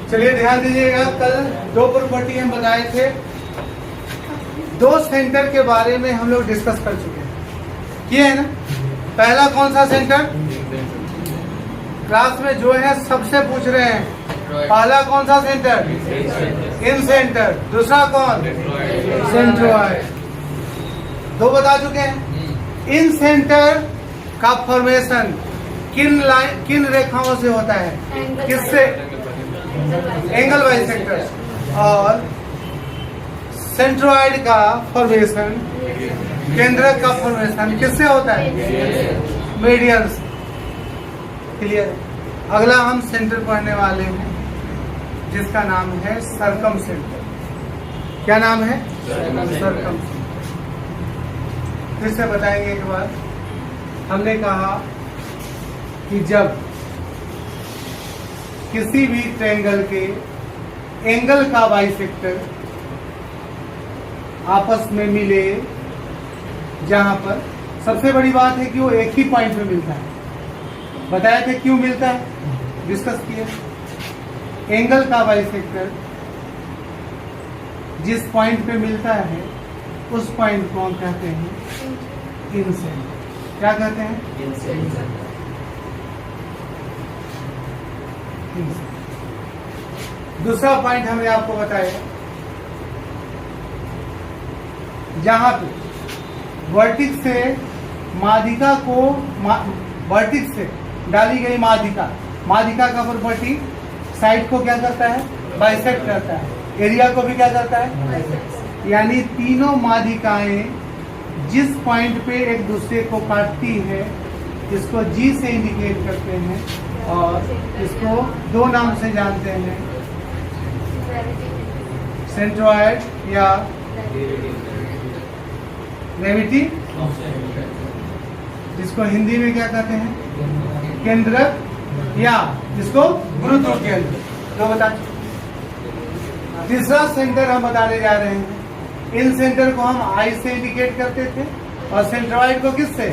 चलिए ध्यान दीजिएगा, कल दो प्रॉपर्टी हम बताए थे, दो सेंटर के बारे में हम लोग डिस्कस कर चुके हैं, किए है ना। पहला कौन सा सेंटर, क्लास में जो है सबसे पूछ रहे हैं, पहला कौन सा सेंटर, इन सेंटर। दूसरा कौन, सेंट्रोइड। दो बता चुके हैं। इन सेंटर का फॉर्मेशन किन रेखाओं से होता है, किससे, एंगल बाइसेक्टर। और सेंट्रोइड का फॉर्मेशन, केंद्रक का फॉर्मेशन किससे होता है, मीडियन से। क्लियर। अगला हम सेंटर पढ़ने वाले हैं जिसका नाम है सर्कम सेंटर। क्या नाम है, सर्कम सेंटर। फिर से बताएंगे एक बार। हमने कहा कि जब किसी भी ट्रायंगल के एंगल का बाइसेक्टर आपस में मिले, जहां पर सबसे बड़ी बात है कि वो एक ही पॉइंट पे मिलता है। बताया था क्यों मिलता है, डिस्कस किया। एंगल का बाइसेक्टर जिस पॉइंट पे मिलता है उस पॉइंट को हम कहते हैं इन सेंटर। क्या कहते हैं, इन सेंटर। दूसरा पॉइंट हमने आपको बताया, जहां पे वर्टिक्स से माध्यिका को, वर्टिक्स से डाली गई माध्यिका का प्रॉपर्टी साइड को क्या करता है, बाइसेक्ट करता है। एरिया को भी क्या करता है, यानी तीनों माध्यिकाएं जिस पॉइंट पे एक दूसरे को काटती है, इसको जी से इंडिकेट करते हैं और इसको दो नाम से जानते हैं, सेंट्रोइड या ग्रेविटी, जिसको हिंदी में क्या कहते हैं, केंद्रक, या जिसको गुरुत्व केंद्र। तो बता। तीसरा सेंटर हम बताने जा रहे हैं। इन सेंटर को हम आई से इंडिकेट करते थे और सेंट्रोइड को किससे,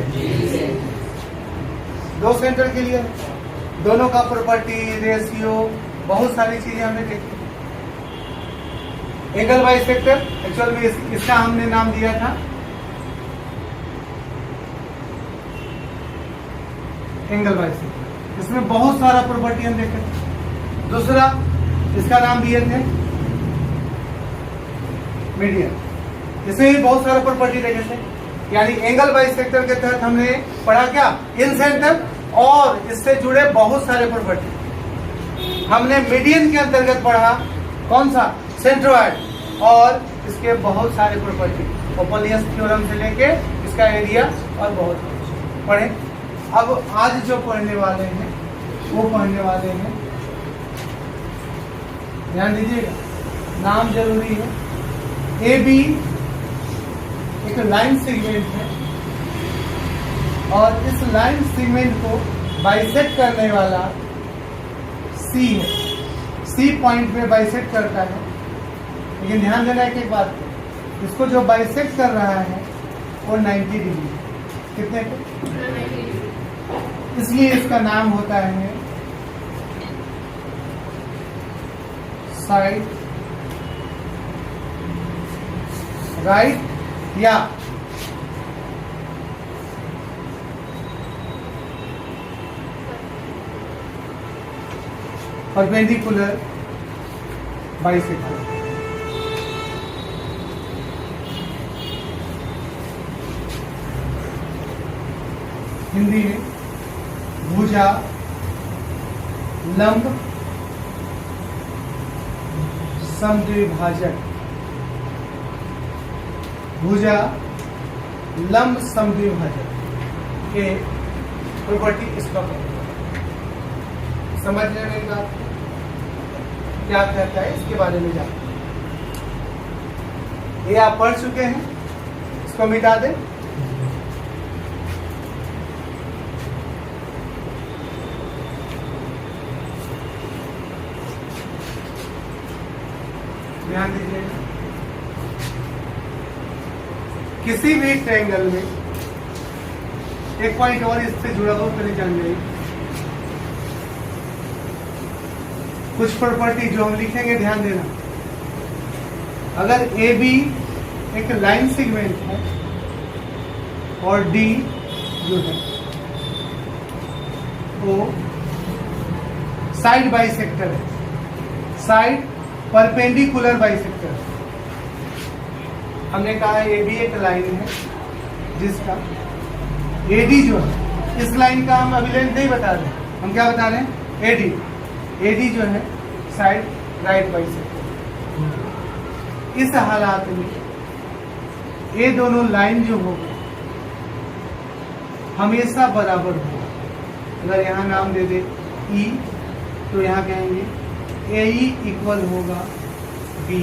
दो सेंटर के लिए दोनों का प्रॉपर्टी, रेशियो, बहुत सारी चीजें हमने देखी। एंगल बाइसेक्टर एक्चुअल में इसका हमने नाम दिया था एंगल बाइसेक्टर। इसमें बहुत सारा प्रॉपर्टी हम देखे। दूसरा इसका नाम दिए थे मीडियन। इसमें भी बहुत सारा प्रॉपर्टी देखे थे। यानी एंगल बाइसेक्टर के तहत हमने पढ़ा क्या, इन सेंटर, और इससे जुड़े बहुत सारे प्रॉपर्टी। हमने मीडियन के अंतर्गत पढ़ा कौन सा, सेंट्रोइड, और इसके बहुत सारे प्रॉपर्टी, ओपलियस थ्योरम से लेके इसका एरिया और बहुत कुछ पढ़े। अब आज जो पढ़ने वाले हैं वो पढ़ने वाले हैं, ध्यान दीजिएगा, नाम जरूरी है। ए बी एक लाइन सेगमेंट है और इस लाइन सेगमेंट को बाइसेक्ट करने वाला सी है। सी पॉइंट पे बाइसेक्ट करता है, लेकिन ध्यान देना एक बात, इसको जो बाइसेक्ट कर रहा है वो 90 डिग्री। कितने पे, इसलिए इसका नाम होता है साइड राइट या परपेंडिकुलर बाइसेक्टर। हिंदी में भुजा लंब समद्विभाजक, भुजा लंब समद्विभाजक, ये प्रॉपर्टी इसका समझ लेने मेरी बात, क्या कहता है इसके बारे में जानते हैं। ये आप पढ़ चुके हैं, इसको मिटा दें। ध्यान दीजिए, किसी भी ट्रायंगल में एक पॉइंट और इससे जुड़ा हो, पहले जान जाइए। कुछ प्रॉपर्टी जो हम लिखेंगे ध्यान देना। अगर ए बी एक लाइन सेगमेंट है और डी जो है वो साइड बाइसेक्टर है, साइड परपेंडिकुलर बाइसेक्टर है। हमने कहा ए बी एक लाइन है जिसका ए डी जो है, इस लाइन का हम अभी लेंथ नहीं बता रहे, हम क्या बता रहे हैं, एडी। एडी जो है साइड राइट बाइसेक्टर। इस हालात में ये दोनों लाइन जो होगा हमेशा बराबर होगा। अगर यहाँ नाम दे दे ई तो यहाँ कहेंगे ए ई इक्वल होगा बी।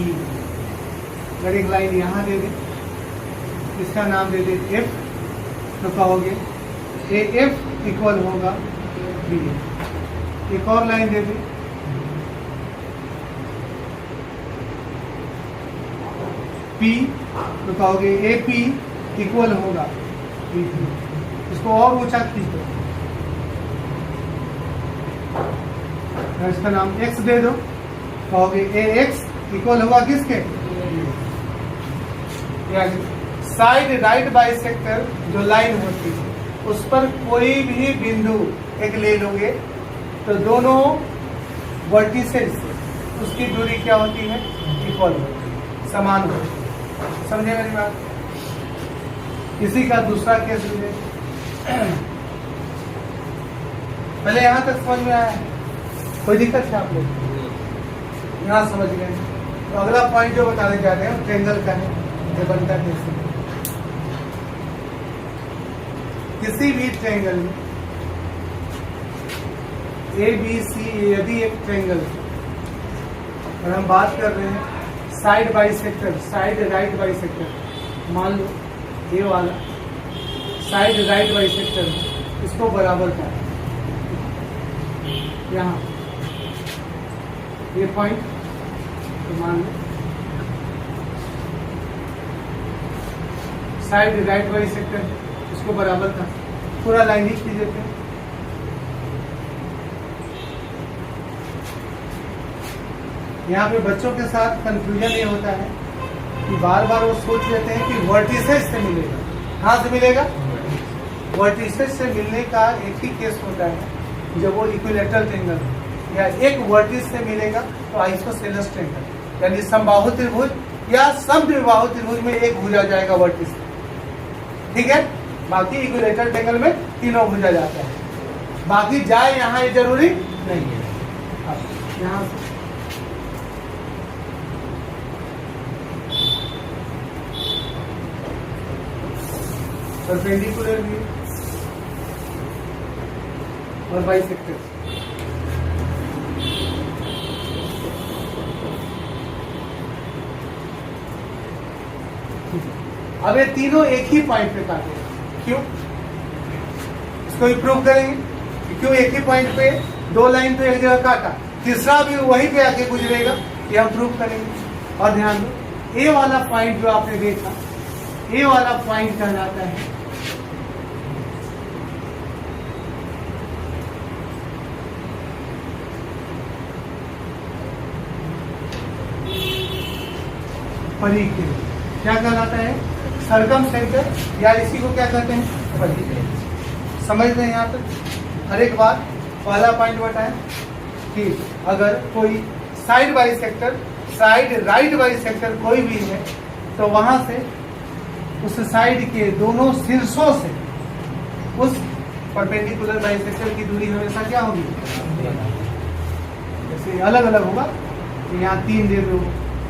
अगर एक लाइन यहाँ दे दे, इसका नाम दे दे एफ, तो कहोगे ए एफ इक्वल होगा बी। एक और लाइन दे दे पी, तो कहोगे ए पी इक्वल होगा बी पी। इसको और ऊंचा खींच दो, इसका नाम एक्स दे दो, कहोगे ए एक्स इक्वल होगा किसके, साइड राइट बाइसेक्टर जो लाइन होती है उस पर कोई भी बिंदु एक ले लोगे तो दोनों वर्टिसेस उसकी दूरी क्या होती है, इक्वल होती है, समान होती है। समझे मेरी बात। इसी का दूसरा केस ले, पहले यहां तक समझ में आया, कोई दिक्कत है आप लोग, यहां समझ गए। तो अगला पॉइंट जो बताने जा रहे हैं ट्रायंगल का है, ये बनता कैसे। किसी भी ट्रायंगल में ए बी सी यदि एक ट्रायंगल है और हम बात कर रहे हैं side bisector, side right bisector, मान लो ये वाला साइड राइट बाइसेक्टर, इसको बराबर का यहाँ ये पॉइंट, तो मान लो साइड राइट बाइसेक्टर, इसको बराबर का पूरा लाइन ही खींच देते हैं। यहाँ पे बच्चों के साथ कंफ्यूजन ये होता है कि बार बार वो सोच लेते हैं कि वर्टिसेस से मिलेगा। कहाँ से मिलेगा, वर्टिसेस से मिलने का एक ही केस होता है जब वो इक्विलेटरल ट्रायंगल या एक वर्टिस से मिलेगा तो आइसोसेलेस ट्रायंगल, यानी समबाहु त्रिभुज या समद्विबाहु त्रिभुज में एक भुजा जाएगा वर्टिस, ठीक है। बाकी इक्विलेटरल ट्रायंगल में तीनों भुजा जाता है, बाकी जाए यहाँ ये जरूरी नहीं है। यहाँ परपेंडिकुलर व्यू और बाइसेक्टर, अब ये तीनों एक ही पॉइंट पे काटे, क्यों, इसको भी प्रूव करेंगे कि क्यों एक ही पॉइंट पे दो लाइन तो एक जगह काटा, तीसरा भी वहीं पे आके गुजरेगा, ये हम प्रूव करेंगे। और ध्यान दो ए वाला पॉइंट जो आपने देखा, ए वाला पॉइंट कहलाता है परिकेंद्र, क्या कहलाता है, सरकम सेंटर, या इसी को क्या कहते हैं, परिकेंद्र। समझ रहे हैं यहाँ तक हर एक बात। पहला पॉइंट बताया कि अगर कोई side bisector, side right bisector कोई भी है तो वहां से उस साइड के दोनों शीर्षों से उस परपेंडिकुलर बाइसेक्टर की दूरी हमेशा क्या होगी, जैसे अलग अलग होगा, तो यहाँ 3 दे दो,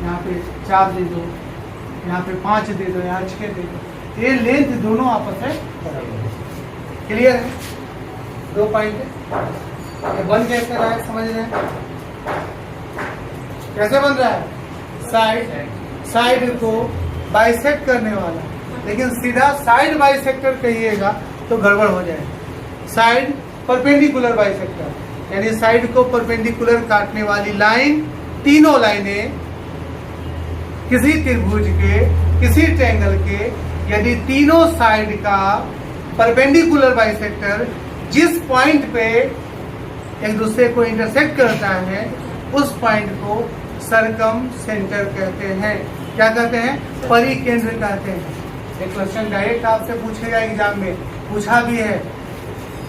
यहाँ पे 4 दे दो, यहाँ पे 5 दे दो, यहाँ 6 दे दो, ये लेंथ दोनों आपस में बराबर है। क्लियर है, 2 पॉइंट है। बन कैसे रहा है समझ रहे हैं, कैसे बन रहा है, साइड को बाइसेक्ट करने वाला, लेकिन सीधा साइड बाइसेक्टर कहिएगा तो गड़बड़ हो जाएगा। साइड परपेंडिकुलर बाइसेक्टर, यानी साइड को परपेंडिकुलर काटने वाली लाइन, तीनों लाइनें किसी त्रिभुज के, किसी ट्रायंगल के, यदि तीनों साइड का परपेंडिकुलर बाइसेक्टर जिस पॉइंट पे एक दूसरे को इंटरसेक्ट करता है उस पॉइंट को सरकम सेंटर कहते हैं। क्या कहते हैं? परिकेंद्र कहते हैं। एक क्वेश्चन डायरेक्ट आपसे पूछेगा एग्जाम में, पूछा भी है,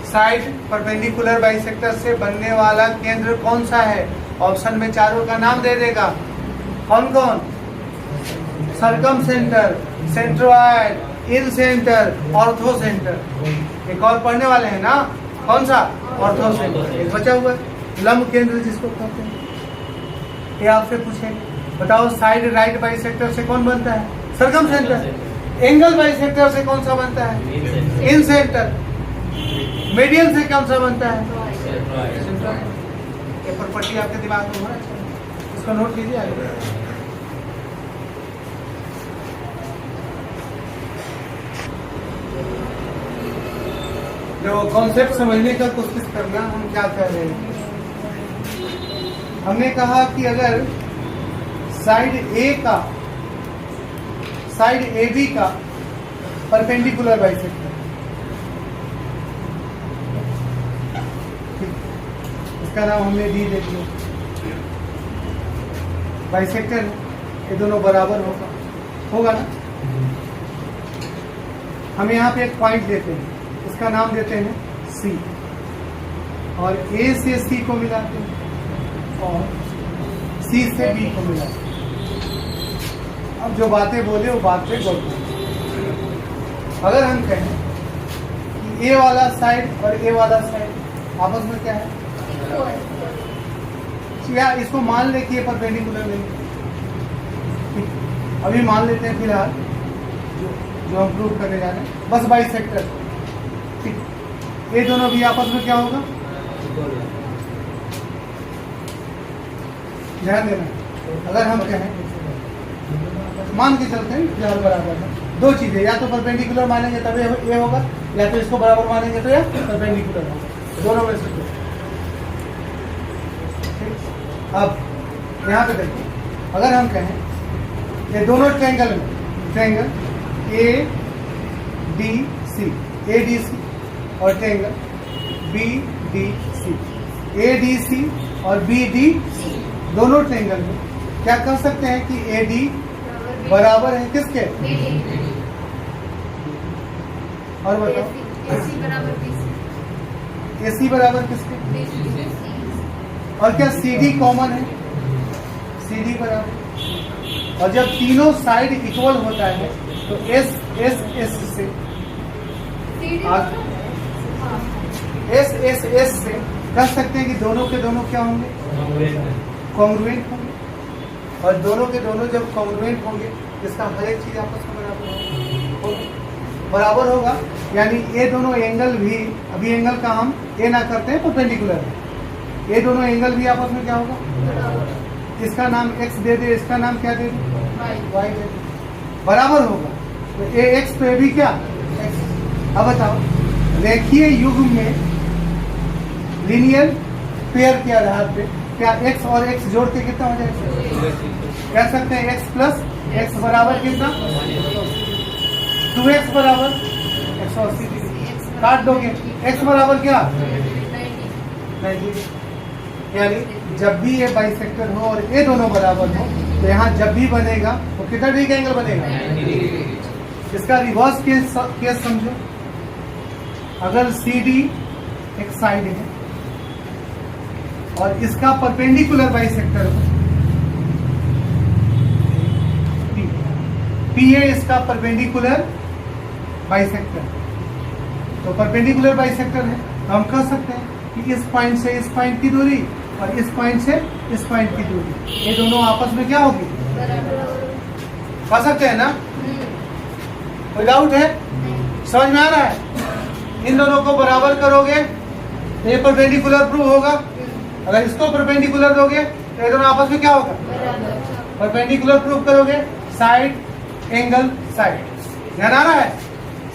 साइड परपेंडिकुलर बाइसेक्टर से बनने वाला केंद्र कौन सा है? ऑप्शन में चारों का नाम दे देगा। कौन कौन? सरकम सेंटर, सेंट्रोइड, इन सेंटर, ऑर्थो सेंटर। एक और पढ़ने वाले हैं ना, कौन सा? Ortho centre. एक बचा हुआ है लंब केंद्र जिसको कहते हैं। ये आपसे पूछे, बताओ साइड राइट बाइसेक्टर से कौन बनता है? सरकम सेंटर। एंगल बाइसेक्टर से कौन सा बनता है? इन सेंटर। मीडियन से कौन सा बनता है? ये प्रॉपर्टी आपके दिमाग में होना चाहिए, इसको नोट कीजिए आगे। जो कॉन्सेप्ट समझने का कोशिश करना, हम क्या कह रहे हैं? हमने कहा कि अगर साइड ए बी का परपेंडिकुलर बाइसेक्टर, इसका नाम हमने डी दे दिया, बाइसेक्टर, ये दोनों बराबर होगा ना। हम यहाँ पे एक पॉइंट देते हैं, इसका नाम देते हैं सी, और ए से सी को मिलाते हैं और सी से बी को मिलाते हैं। अब जो बातें बोले वो बात पे गौर करें। अगर हम कहें कि ए वाला साइड और ए वाला साइड आपस में क्या है? या इसको मान ले कि ये परपेंडिकुलर नहीं। अभी मान लेते हैं फिलहाल जो हम प्रूव करने जा रहे हैं, बस बाइसेक्टर। ये दोनों भी आपस में क्या होगा? ध्यान देना। अगर हम कहें, मान के चलते हैं फिलहाल बराबर है, दो चीजें, या तो परपेंडिकुलर मानेंगे तब ये होगा, या तो इसको बराबर मानेंगे तो ये परपेंडिकुलर होगा, दोनों में से। अब यहाँ पे देखिए, अगर हम कहें ये दोनों triangle A D C, A D C, और triangle B D C, A D C और बी डी सी, दोनों ट्रायंगल में क्या कर सकते हैं कि ए डी बराबर है किसके? और बताओ, ए सी बराबर किसके? और क्या सी डी कॉमन है? सी डी बराबर, और जब तीनों साइड इक्वल होता है तो एस एस एस से एस से कह सकते हैं कि दोनों के दोनों क्या होंगे? कॉन्ग्रुएंट होंगे। और दोनों के दोनों जब कॉन्ग्रुएंट होंगे, इसका हर एक चीज आपस में बराबर होगा, यानी ये दोनों एंगल भी, अभी एंगल का हम ए ना करते हैं, परपेंडिकुलर है, ये दोनों एंगल भी आपस में क्या होगा? इसका नाम एक्स दे दे, इसका नाम क्या दे दे? वाई दे दे, बराबर होगा। तो ए एक्स तो ए भी क्या? एक्स। अब बताओ, रेखीय युग्म में लीनियर पेयर के आधार पे क्या एक्स और एक्स जोड़ के कितना हो जाएगा? कह सकते हैं एक्स प्लस एक्स बराबर कितना? 2x बराबर 180 डिग्री। काट दोगे, x बराबर क्या? 90। यानी जब भी ये बाइसेक्टर हो और ये दोनों बराबर हो, तो यहाँ जब भी बनेगा वो कितना डिग्री का एंगल बनेगा? इसका रिवर्स केस समझो। अगर सी डी एक साइड है और इसका परपेंडिकुलर बाइसेक्टर हो, पी है इसका परपेंडिकुलर बाइसेक्टर, तो परपेंडिकुलर बाइसेक्टर है, तो हम कह सकते हैं कि इस पॉइंट से इस पॉइंट की दूरी और इस पॉइंट से इस पॉइंट की दूरी, ये दोनों आपस में क्या होगी? कह सकते हैं ना? कोई डाउट है? समझ में आ रहा है? इन दोनों को बराबर करोगे तो ये परपेंडिकुलर प्रूव होगा। अगर इसको परपेंडिकुलर दोगे तो ये दोनों आपस में क्या होगा? परपेंडिकुलर प्रूव करोगे, साइड एंगल साइड, ध्यान आ रहा है?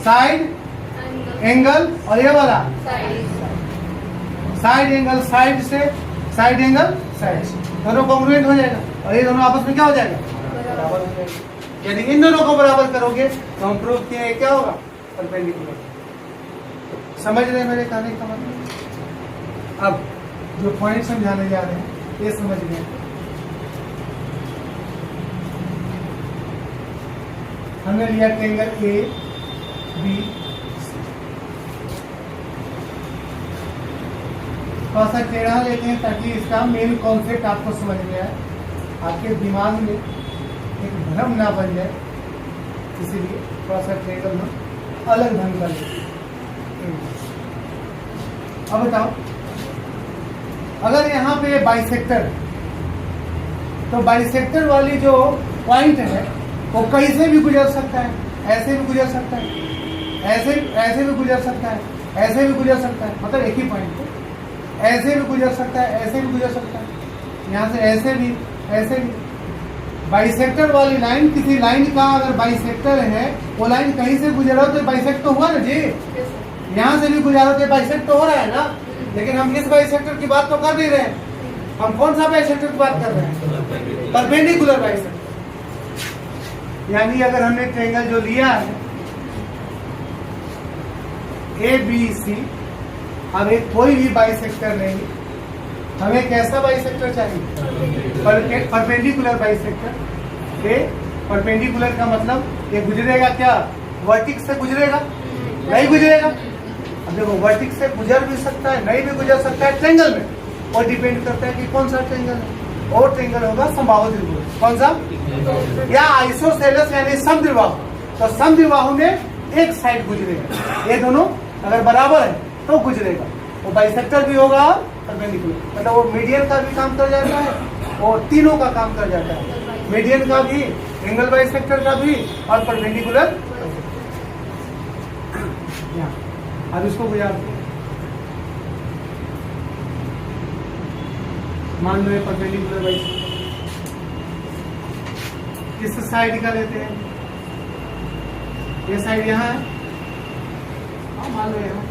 साइड एंगल और ये वाला साइड एंगल साइड से, साइड एंगल साइड से, दोनों कॉन्ग्रुएंट हो जाएगा और ये दोनों आपस में क्या हो जाएगा? बराबर हो जाएगा। यदि इन दोनों को बराबर करोगे तो हम प्रूव किए क्या होगा? परपेंडिकुलर। समझ रहे मेरे कहने का मतलब? अब जो पॉइंट समझाने जा रहे हैं ये समझ गए। हमने लिया ट्रायंगल ए बी सी। थोड़ा सा टेढ़ा लेते हैं ताकि इसका मेन कॉन्सेप्ट आपको समझ में आए, आपके दिमाग में एक भ्रम ना बन जाए, इसीलिए थोड़ा सा ट्रायंगल हम अलग ढंग का लेते हैं। अब बताओ, अगर यहाँ पे बाइसेक्टर है तो बाइसेक्टर वाली जो पॉइंट है वो कैसे भी गुजर सकता है, ऐसे भी गुजर सकता है, ऐसे भी गुजर सकता है, ऐसे भी गुजर सकता है, मतलब एक ही पॉइंट पे ऐसे भी गुजर सकता है, ऐसे भी गुजर सकता है, यहाँ से ऐसे भी, ऐसे भी। बाइसेक्टर वाली लाइन, किसी लाइन का अगर बाइसेक्टर है, वो लाइन कहीं से गुजरा तो बाइसेक्ट तो हुआ ना जी, यहाँ से भी गुजारा तो बाइसेक्ट तो हो रहा है ना। लेकिन हम किस बाइसेक्टर की बात तो कर नहीं रहे हैं, हम कौन सा बाइसेक्टर की बात कर रहे हैं? Perpendicular bisector. यानी अगर हमने ट्रायंगल जो लिया है ए बी सी, अब एक कोई भी बाइसेक्टर नहीं, हमें कैसा बाइसेक्टर चाहिए? Perpendicular bisector. ए परपेंडिकुलर का मतलब ये गुजरेगा क्या? वर्टिक्स से गुजरेगा? नहीं गुजरेगा। अब देखो, वर्टिक्स से गुजर भी सकता है, नहीं भी गुजर सकता है ट्रायंगल में, और डिपेंड करता है कि कौन सा ट्रायंगल है। और ट्रायंगल होगा समबाहु त्रिभुज। कौन सा? या आइसोसेलेस यानी समद्विबाहु। तो समद्विबाहु में एक साइड गुजरेगा, ये दोनों अगर बराबर है तो गुजरेगा, वो बाइसेक्टर भी होगा और परपेंडिकुलर, मतलब वो मीडियन का भी काम कर जाता है और तीनों का काम कर जाता है, मीडियन का भी, एंगल बाइसेक्टर का भी और परपेंडिकुलर। अब इसको गुजार दो, मान लो ये परपेंडिकुलर बाइसेक्टर, किस साइड का लेते हैं? ये साइड यहाँ है, हाँ मान लो यहाँ,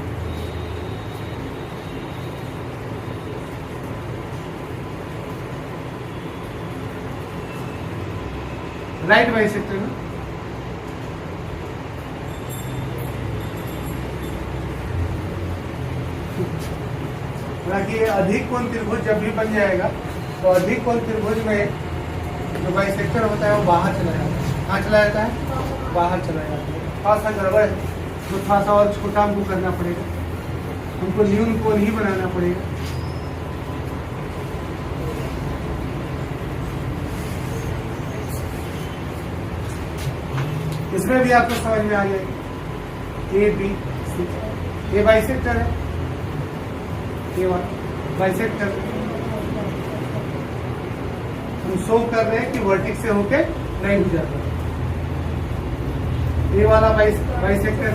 राइट बाइसेक्टर में। हालांकि अधिक कोण त्रिभुज जब भी बन जाएगा तो अधिक कोण त्रिभुज में जो बाइसेक्टर होता है वो बाहर चला जाता है। कहाँ चला जाता है? बाहर चला जाता है। थोड़ा सा गड़बड़ है तो थोड़ा सा और छोटा हमको करना पड़ेगा, हमको न्यून कोण ही बनाना पड़ेगा। इसमें भी आपको समझ में आ जाएगी। ए बी सी, ये बाइसेक्टर है, ये बाइसेक्टर हम शो कर रहे हैं कि वर्टिक्स से होके नहीं गुजरता। ये वाला बाइसेक्टर है,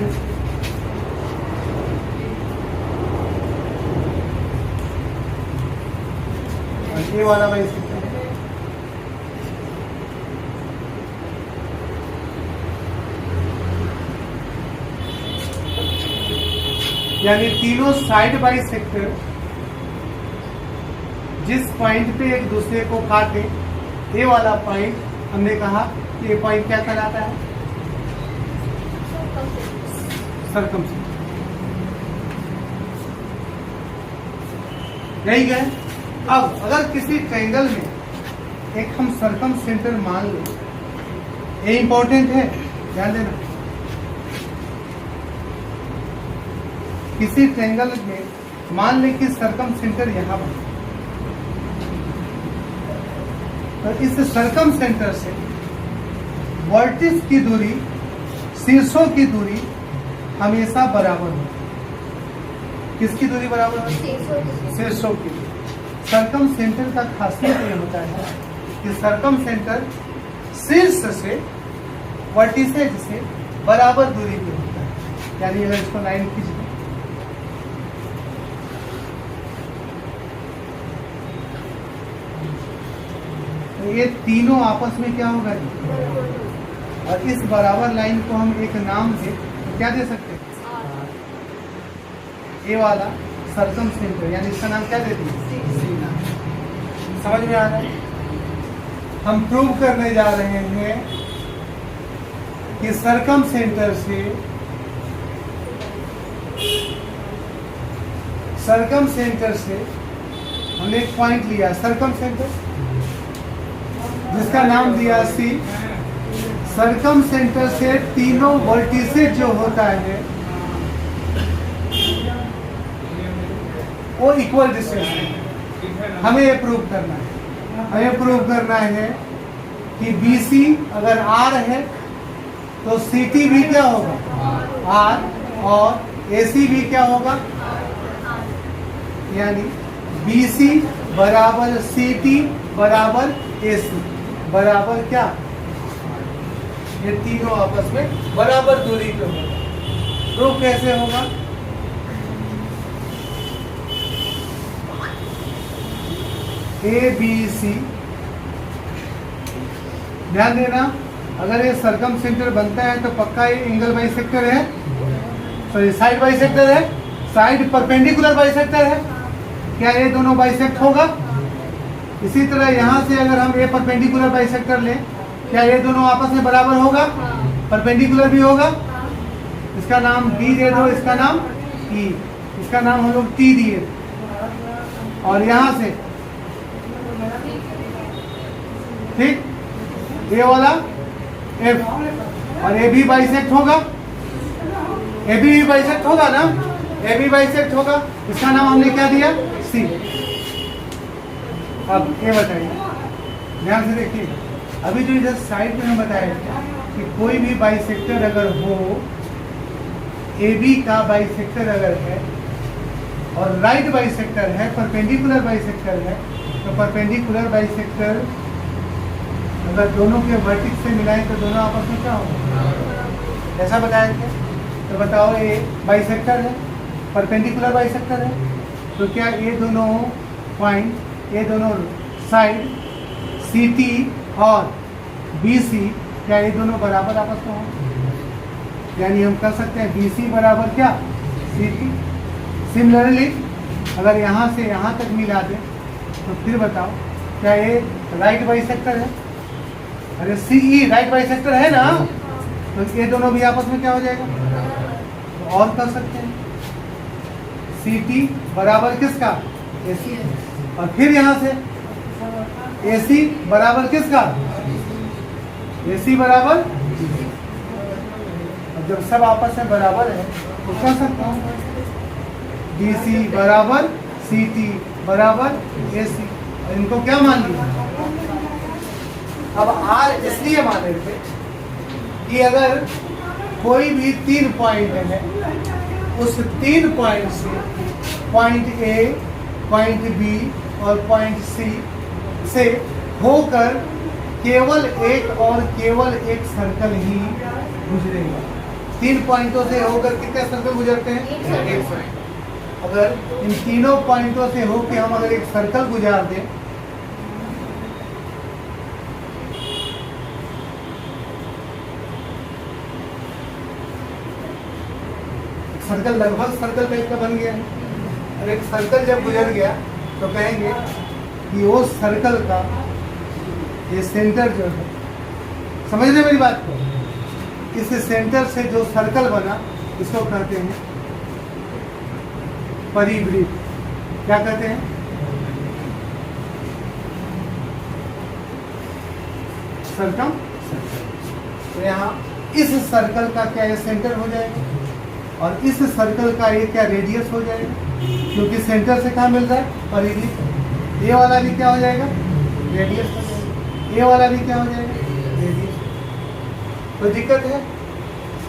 और ये वाला बाइसेक्टर है। यानी तीनों साइड बाइसेक्टर जिस पॉइंट पे एक दूसरे को काटे, ये वाला पॉइंट हमने कहा कि ये पॉइंट क्या कहलाता है? सर्कमसेंटर। यही गए। अब अगर किसी ट्रायंगल में एक हम सर्कमसेंटर मान लें, ये इंपॉर्टेंट है, ध्यान देना। किसी ट्रायंगल में मान लें कि सर्कमसेंटर यहाँ पर, तो इस सर्कमसेंटर से वर्टिक्स की दूरी, शीर्षों की दूरी हमेशा बराबर हो। किसकी दूरी बराबर हो? शीर्षों की। सर्कमसेंटर का खासियत ये होता है कि सर्कमसेंटर शीर्ष से वर्टिसेज से बराबर दूरी पे होता है। यानी अगर इसको लाइन खींच दें, तो ये तीनों आपस में क्या होगा जी? और इस बराबर लाइन को हम एक नाम से क्या दे सकते हैं? ये वाला सर्कमसेंटर, यानी इसका नाम क्या देते हैं? सी नाम। समझ में आ रहा है? हम प्रूव करने जा रहे हैं कि सर्कमसेंटर से हमने एक पॉइंट लिया सर्कम सेंटर जिसका नाम दिया सी। सर्कम सेंटर से तीनों वर्टिसेज जो होता है वो इक्वल डिस्टेंस है। हमें ये प्रूव करना है, हमें प्रूव करना है कि BC अगर R है तो CT भी क्या होगा R और AC भी क्या होगा, यानी BC बराबर CT बराबर AC बराबर क्या, ये तीनों आपस में बराबर दूरी पे होगा। प्रूफ कैसे होगा, ABC, ध्यान देना अगर ये सर्कम सेंटर बनता है तो पक्का ये एंगल बाइसेक्टर है, सॉरी साइड बाइसेक्टर है, साइड परपेंडिकुलर बाइसेक्टर है। क्या ये दोनों बाइसेक्ट होगा? इसी तरह यहाँ से अगर हम ये परपेंडिकुलर बाइसेक्टर लें, क्या ये दोनों आपस में बराबर होगा? परपेंडिकुलर भी होगा। इसका नाम D दे दो, इसका नाम E, इसका नाम हम लोग T दिए। और यहाँ से ठीक ये वाला F और A भी बाइसेक्ट होगा, A भी बाइसेक्ट होगा ना, A भी बाइसेक्ट होगा। इसका नाम हमने क्या दिया? C। अब ये बताइए, ध्यान से देखिए, अभी जो इधर साइड में हम बताया कि कोई भी बाइसेक्टर अगर हो, AB का बाइसेक्टर अगर है और राइट बाइसेक्टर है, परपेंडिकुलर बाइसेक्टर है, तो परपेंडिकुलर बाइसेक्टर अगर दोनों के वर्टिक्स से मिलाएं तो दोनों आपस में क्या होगा, ऐसा बताया क्या? तो बताओ ये बाइसेक्टर है, परपेंडिकुलर बाइसेक्टर है, तो क्या ये दोनों पॉइंट, ये दोनों साइड CT और BC, क्या ये दोनों बराबर आपस में होंगे? यानी हम कर सकते हैं BC बराबर क्या, CT। सिमिलरली अगर यहाँ से यहाँ तक मिला दें तो फिर बताओ क्या ये राइट बाइसेक्टर है? अरे CE राइट बाइसेक्टर है ना, तो ये दोनों भी आपस में क्या हो जाएगा? तो और कर सकते हैं CT बराबर किसका, AC। और फिर यहाँ से AC बराबर किसका, AC बराबर, और जब सब आपस में बराबर है तो कर सकता हूँ BC बराबर CT बराबर AC। और इनको क्या मान लिया? अब R इसलिए मान रहे थे कि अगर कोई भी 3 पॉइंट है, उस 3 पॉइंट से पॉइंट A, पॉइंट B और पॉइंट C से होकर केवल एक सर्कल ही गुजरेगा। 3 पॉइंटों से होकर कितने सर्कल गुजरते हैं? एक सर्कल। अगर इन तीनों पॉइंटों से होकर हम अगर एक सर्कल गुजार दें, सर्कल लगभग सर्कल टाइप का बन गया है। और एक सर्कल जब गुजर गया तो कहेंगे कि वो सर्कल का ये सेंटर जो है, समझ रहे मेरी बात को, इस सेंटर से जो सर्कल बना इसको कहते हैं परिवृत्त। क्या कहते हैं? सर्कम। तो यहाँ इस सर्कल का क्या ये सेंटर हो जाएगा और इस सर्कल का ये क्या रेडियस हो जाएगा, क्योंकि सेंटर से कहाँ मिल रहा है? परिधि। ये वाला भी क्या हो जाएगा? रेडियस हो जाएगा। ये वाला भी क्या हो जाएगा? रेडियस। कोई दिक्कत है?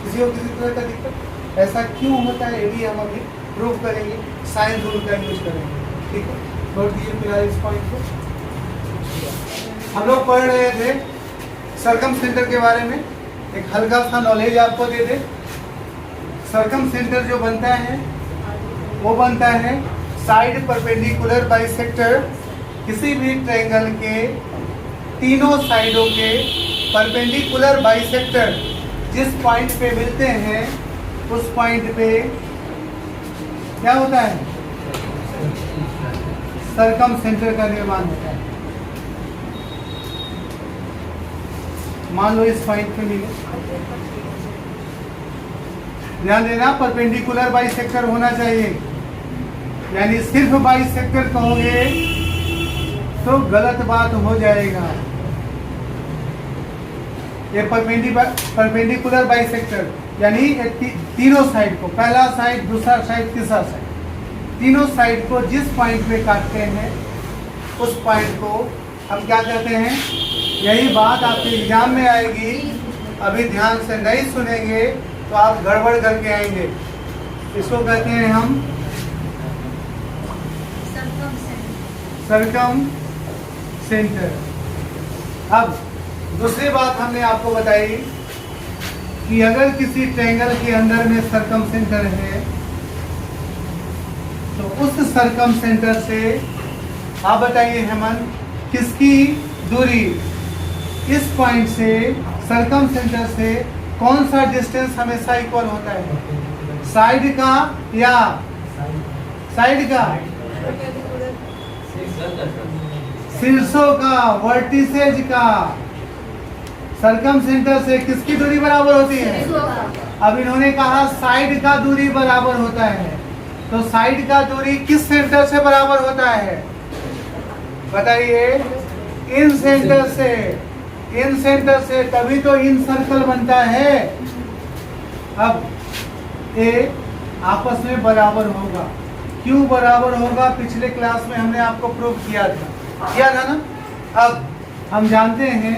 किसी को किसी तरह का दिक्कत? ऐसा क्यों होता है ये भी हम अभी प्रूव करेंगे, साइन रूल का यूज करेंगे। ठीक है, नोट कीजिए फिलहाल इस पॉइंट को। हम लोग पढ़ रहे थे सर्कम सेंटर के बारे में, एक हल्का सा नॉलेज आपको दे दे। सर्कम सेंटर जो बनता है वो बनता है साइड परपेंडिकुलर बाइसेक्टर, किसी भी ट्रायंगल के तीनों साइडों के परपेंडिकुलर बाइसेक्टर जिस पॉइंट पे मिलते हैं उस पॉइंट पे क्या होता है? सर्कम सेंटर का निर्माण होता है। मान लो इस पॉइंट पे मिले, ध्यान देना परपेंडिकुलर बाइसेक्टर होना चाहिए, यानी सिर्फ बाइसेक्टर कहोगे तो गलत बात हो जाएगा। ये परपेंडिकुलर बाइसेक्टर यानी तीनों साइड को, पहला साइड, दूसरा साइड, तीसरा साइड, तीनों साइड को जिस पॉइंट पे काटते हैं उस पॉइंट को हम क्या कहते हैं। यही बात आपके एग्जाम में आएगी, अभी ध्यान से नहीं सुनेंगे तो आप गड़बड़ करके आएंगे। इसको कहते हैं हम सरकम सेंटर। अब दूसरी बात हमने आपको बताई कि अगर किसी ट्रायंगल के अंदर में सरकम सेंटर है तो उस सरकम सेंटर से आप बताइए हेमंत, किसकी दूरी, इस पॉइंट से सरकम सेंटर से कौन सा डिस्टेंस हमेशा इक्वल होता है, साइड का या साइड का, शीर्षों का, वर्टिसेज का। सरकम सेंटर से किसकी दूरी बराबर होती है? अब इन्होंने कहा साइड का दूरी बराबर होता है, तो साइड का दूरी किस सेंटर से बराबर होता है बताइए? इन सेंटर से, इन सेंटर से, तभी तो इन सर्कल बनता है। अब ए आपस में बराबर होगा, क्यों बराबर होगा? पिछले क्लास में हमने आपको प्रूव किया था ना। अब हम जानते हैं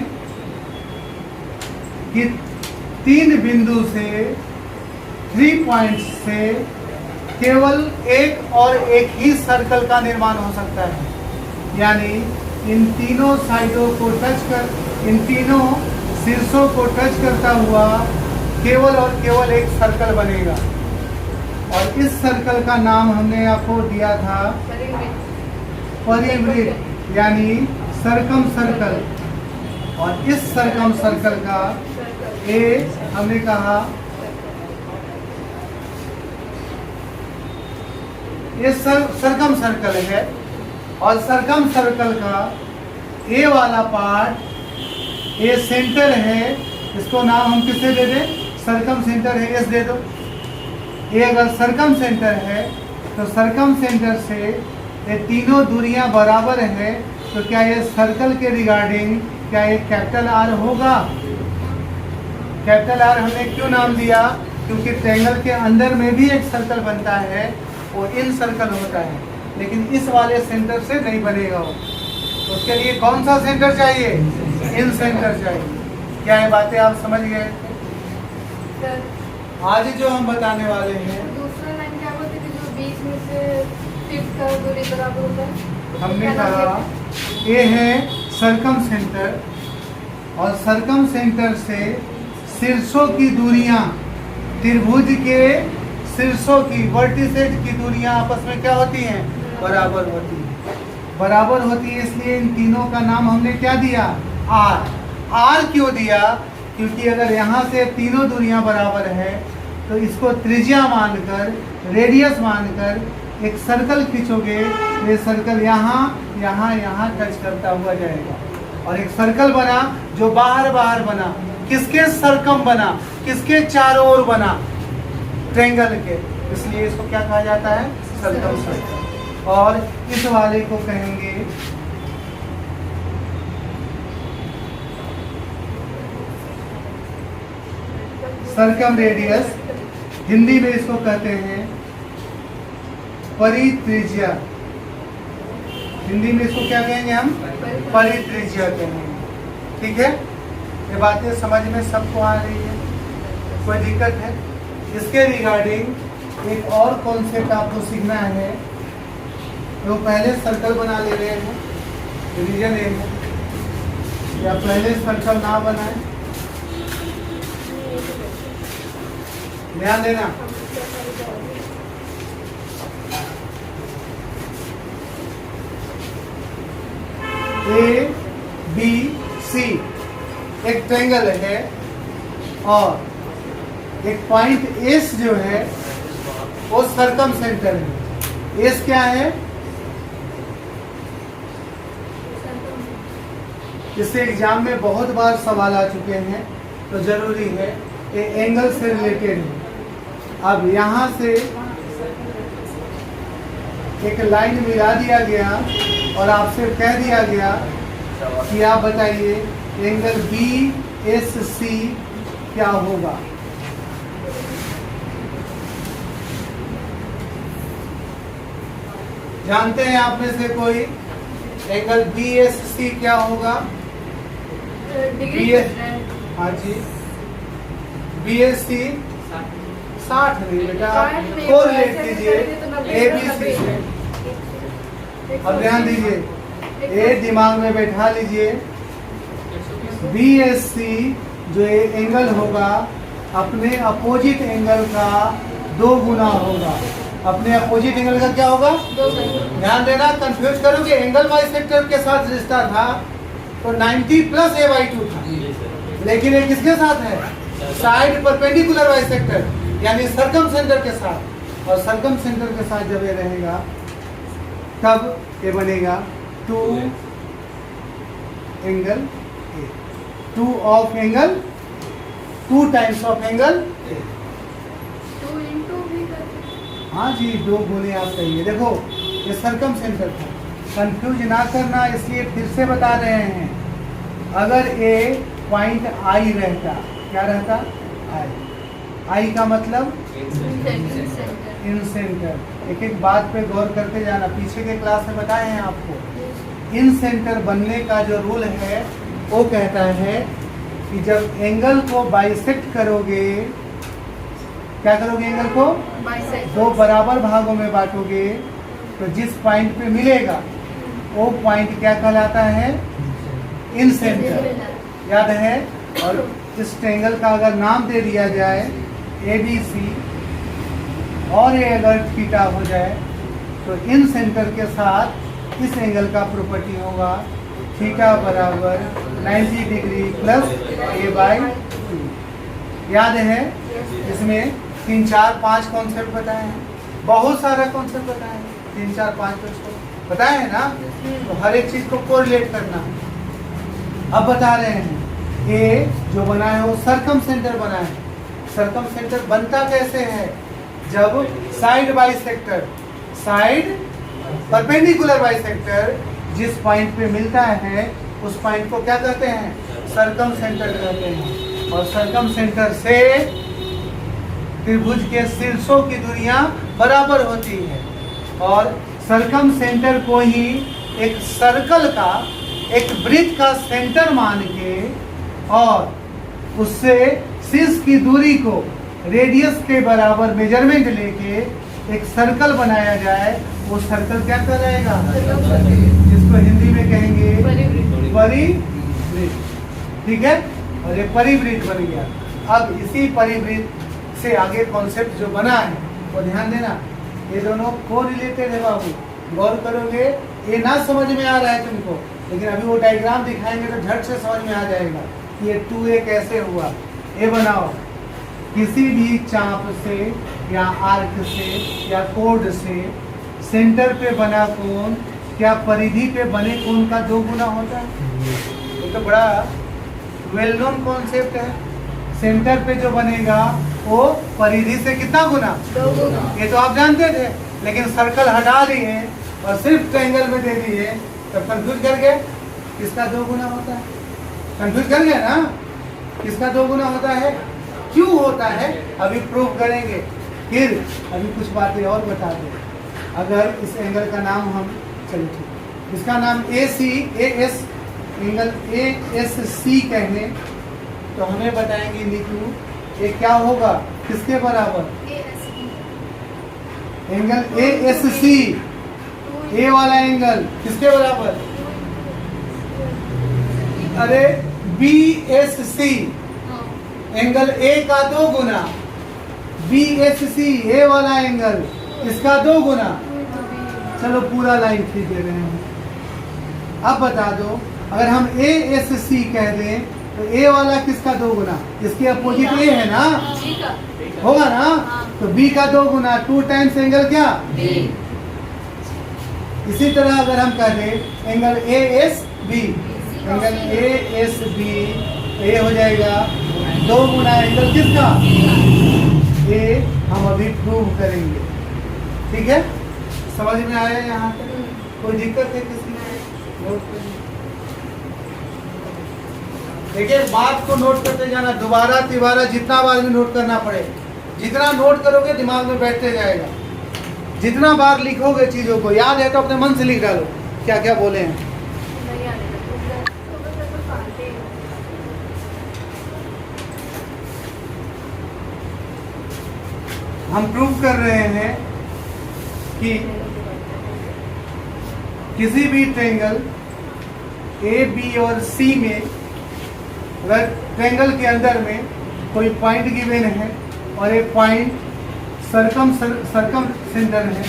कि 3 बिंदु से, 3 पॉइंट्स से केवल एक और एक ही सर्कल का निर्माण हो सकता है, यानी इन तीनों साइडों को टच कर, इन तीनों शीर्षों को टच करता हुआ केवल और केवल एक सर्कल बनेगा। और इस सर्कल का नाम हमने आपको दिया था परिवृत्त, यानी सरकम सर्कल। और इस सरकम सर्कल का ए हमने कहा ये सरकम सर्कल है, और सरकम सर्कल का ए वाला पार्ट, ए सेंटर है, इसको नाम हम किसे दे दें? सरकम सेंटर है, एस दे दो। ये अगर सरकम सेंटर है तो सरकम सेंटर से ये तीनों दूरियां बराबर है, तो क्या ये सर्कल के रिगार्डिंग क्या ये कैपिटल आर होगा? कैपिटल आर हमने क्यों नाम दिया? क्योंकि ट्रायंगल के अंदर में भी एक सर्कल बनता है, वो इन सर्कल होता है, लेकिन इस वाले सेंटर से नहीं बनेगा वो। तो उसके लिए कौन सा सेंटर चाहिए? इन सेंटर चाहिए। क्या ये बातें आप समझ गए? आज जो हम बताने वाले हैं, दूसरा लाइन क्या बोलते थे जो बीच में से टिप का दूरी बराबर होता है? हमने कहा ये है सरकम सेंटर, और सरकम सेंटर से शीर्षों की दूरियां, त्रिभुज के शीर्षों की, वर्टिसेज की दूरियां आपस में क्या होती हैं? बराबर होती है। बराबर होती है, इसलिए इन तीनों का नाम हमने क्या दिया? आर। आर क्यों दिया? क्योंकि अगर यहाँ से तीनों दूरियां बराबर है तो इसको त्रिज्या मानकर, रेडियस मानकर एक सर्कल खींचोगे, ये सर्कल यहाँ यहाँ यहाँ टच करता हुआ जाएगा, और एक सर्कल बना जो बाहर बाहर बना, किसके सरकम बना? किसके चारों ओर बना? ट्रायंगल के। इसलिए इसको क्या कहा जाता है? सरकम सर्कल। और इस वाले को कहेंगे सरकम रेडियस, हिंदी में इसको कहते हैं परित्रिज्या। हिंदी में इसको क्या कहेंगे हम? परित्रिज्या कहेंगे। ठीक है, ये बातें समझ में सबको आ रही है? कोई दिक्कत है? इसके रिगार्डिंग एक और कॉन्सेप्ट आपको सीखना है। तो पहले सर्कल बना ले रहे हैं, रीजन ए है, या पहले सर्कल ना बनाए, ध्यान देना। ए बी सी एक ट्रायंगल है, और एक पॉइंट एस जो है वो सरकम सेंटर है। एस क्या है? इससे एग्जाम में बहुत बार सवाल आ चुके हैं, तो जरूरी है, ये एंगल से रिलेटेड है। अब यहाँ से एक लाइन मिला दिया गया और आपसे कह दिया गया कि आप बताइए एंगल बी एस सी क्या होगा। जानते हैं आप में से कोई एंगल बी एस सी क्या होगा? डिग्री BS हाँ जी, बी एस सी 60 नहीं बेटा, कोरिलेट कीजिए ए बी सी से। अब ध्यान दीजिए, ए दिमाग में बैठा लीजिए, बी एस सी जो एंगल होगा अपने अपोजिट एंगल का 2 गुना होगा। अपने अपोजिट एंगल का क्या होगा? 2 गुना। ध्यान देना, कंफ्यूज करोगे। एंगल बाइसेक्टर के साथ रिश्ता था तो 90 प्लस ए बाई 2 था, लेकिन ये किसके साथ है? साइड परपेंडिकुलर बाइसेक्टर यानी सरकम सेंटर के साथ। और सरकम सेंटर के साथ जब ये रहेगा तब ये बनेगा 2 angle A, 2 of angle, 2 times of angle A. 2 into भी करते। हाँ जी, 2 गुने आप कहिए। देखो ये सरकम सेंटर था, कंफ्यूज ना करना इसलिए फिर से बता रहे हैं। अगर ए पॉइंट आई रहता, क्या रहता? आई। आई का मतलब सेंटर। इन सेंटर। एक एक बात पे गौर करते जाना, पीछे के क्लास में बताए हैं आपको। इन सेंटर बनने का जो रूल है वो कहता है कि जब एंगल को बाइसेक्ट करोगे, क्या करोगे? एंगल को बाइसेक्ट। 2 बराबर भागों में बांटोगे तो जिस पॉइंट पे मिलेगा वो पॉइंट क्या कहलाता है? इन सेंटर। याद है? और इस ट्रायंगल का अगर नाम दे दिया जाए ए बी सी और ये अगर थीटा हो जाए तो इन सेंटर के साथ इस एंगल का प्रॉपर्टी होगा थीटा बराबर 90 डिग्री प्लस ए बाई 2। याद है? इसमें 3 4 5 कॉन्सेप्ट बताए हैं, बहुत सारा कॉन्सेप्ट बताए हैं, 3 4 5 तो इसको बताए हैं ना। तो हर एक चीज को कोरिलेट करना। अब बता रहे हैं ए जो बना है वो सरकम सेंटर बना है। सरकम सेंटर बनता कैसे है? जब side bisector, side perpendicular bisector जिस पॉइंट पे मिलता है उस पॉइंट को क्या कहते हैं? सरकम सेंटर कहते हैं। और सरकम सेंटर से त्रिभुज के शीर्षों की दूरियां बराबर होती है और सरकम सेंटर को ही एक सर्कल का, एक वृत्त का सेंटर मान के और उससे शीर्ष की दूरी को रेडियस के बराबर मेजरमेंट लेके एक सर्कल बनाया जाए, वो सर्कल क्या कहलाएगा? जिसको हिंदी में कहेंगे परिवृत्त। ठीक है? और ये परिवृत्त बन गया। अब इसी परिवृत्त से आगे कॉन्सेप्ट जो बना है वो ध्यान देना, ये दोनों को रिलेटेड है बाबू। गौर करोगे, ये ना समझ में आ रहा है तुमको, लेकिन अभी वो डायग्राम दिखाएंगे तो झट से समझ में आ जाएगा कि ये 2a कैसे हुआ। ये बनाओ, किसी भी चाप से या आर्क से या कोड से सेंटर पे बना कोण क्या परिधि पे बने कोण का 2 गुना होता है? ये तो बड़ा वेल नोन कॉन्सेप्ट है। सेंटर पे जो बनेगा वो परिधि से कितना गुना? 2 गुना। ये तो आप जानते थे, लेकिन सर्कल हटा दिए और सिर्फ ट्रायंगल में दे दिए तब कंफ्यूज कर गए। किसका 2 गुना होता है? कंफ्यूज कर गए ना? किसका 2 गुना होता है? क्यों होता है अभी प्रूव करेंगे। फिर अभी कुछ बातें और बता दें। अगर इस एंगल का नाम हम, चलिए ठीक, इसका नाम A C A S angle A S C कहें तो हमें बताएंगे नीतू ये क्या होगा? किसके बराबर? एंगल ए एस सी, ए वाला एंगल किसके बराबर? अरे B S C, angle A का 2 गुना। बी एस सी ए वाला एंगल इसका 2 गुना। चलो पूरा लाइन खींच दे रहे हैं। अब बता दो, अगर हम ए एस सी कह दें तो ए वाला किसका 2 गुना? इसके अपोजिट ए है ना, होगा ना? तो बी का 2 गुना, 2 टाइम्स एंगल क्या? इसी तरह अगर हम कह दें angle A S B, angle A S B, ये हो जाएगा 2 गुना एंगल किसका? ए। हम अभी प्रूव करेंगे, ठीक है? समझ में आया यहाँ तक? कोई दिक्कत है किसी में? नोट करिए। देखिए बात को नोट करते जाना, दोबारा तिबारा जितना बार भी नोट करना पड़े, जितना नोट करोगे दिमाग में बैठते जाएगा। जितना बार लिखोगे चीजों को, याद है तो अपने मन से लिख डालो क्या क्या बोले हैं। नहीं आने लगा तो बस ऐसा पढ़ते हैं। हम प्रूव कर रहे हैं कि किसी भी ट्रायंगल ए बी और सी में, अगर ट्रायंगल के अंदर में कोई पॉइंट गिवन है और एक पॉइंट सरकम सेंटर है,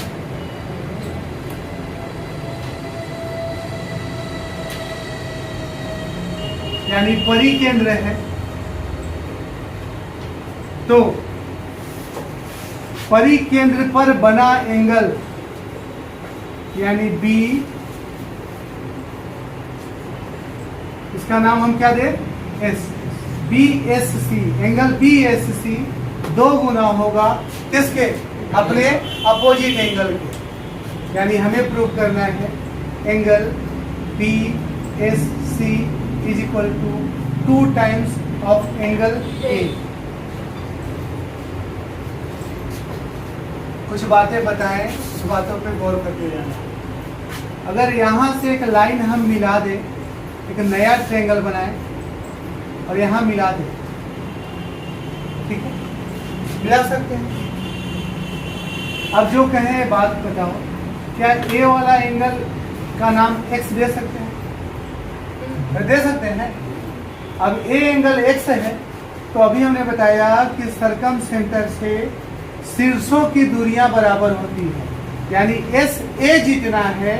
यानी परिकेंद्र है, तो परिकेंद्र पर बना एंगल यानी बी, इसका नाम हम क्या दे? S, B S C, angle B S C 2 गुना होगा किसके? अपने अपोजिट एंगल के। यानी हमें प्रूव करना है angle B S C is equal to 2 times of angle A. कुछ बातें बताएं, उस बातों पे गौर करते जाना। अगर यहाँ से एक लाइन हम मिला दें, एक नया ट्रायंगल बनाएं और यहाँ मिला दें, ठीक है, मिला सकते हैं। अब जो कहें बात बताओ, क्या ए वाला एंगल का नाम एक्स दे सकते हैं? दे सकते हैं। अब ए एंगल एक्स है, तो अभी हमने बताया कि सरकम सेंटर से शीर्षों की दूरियां बराबर होती है, यानी एस ए जितना है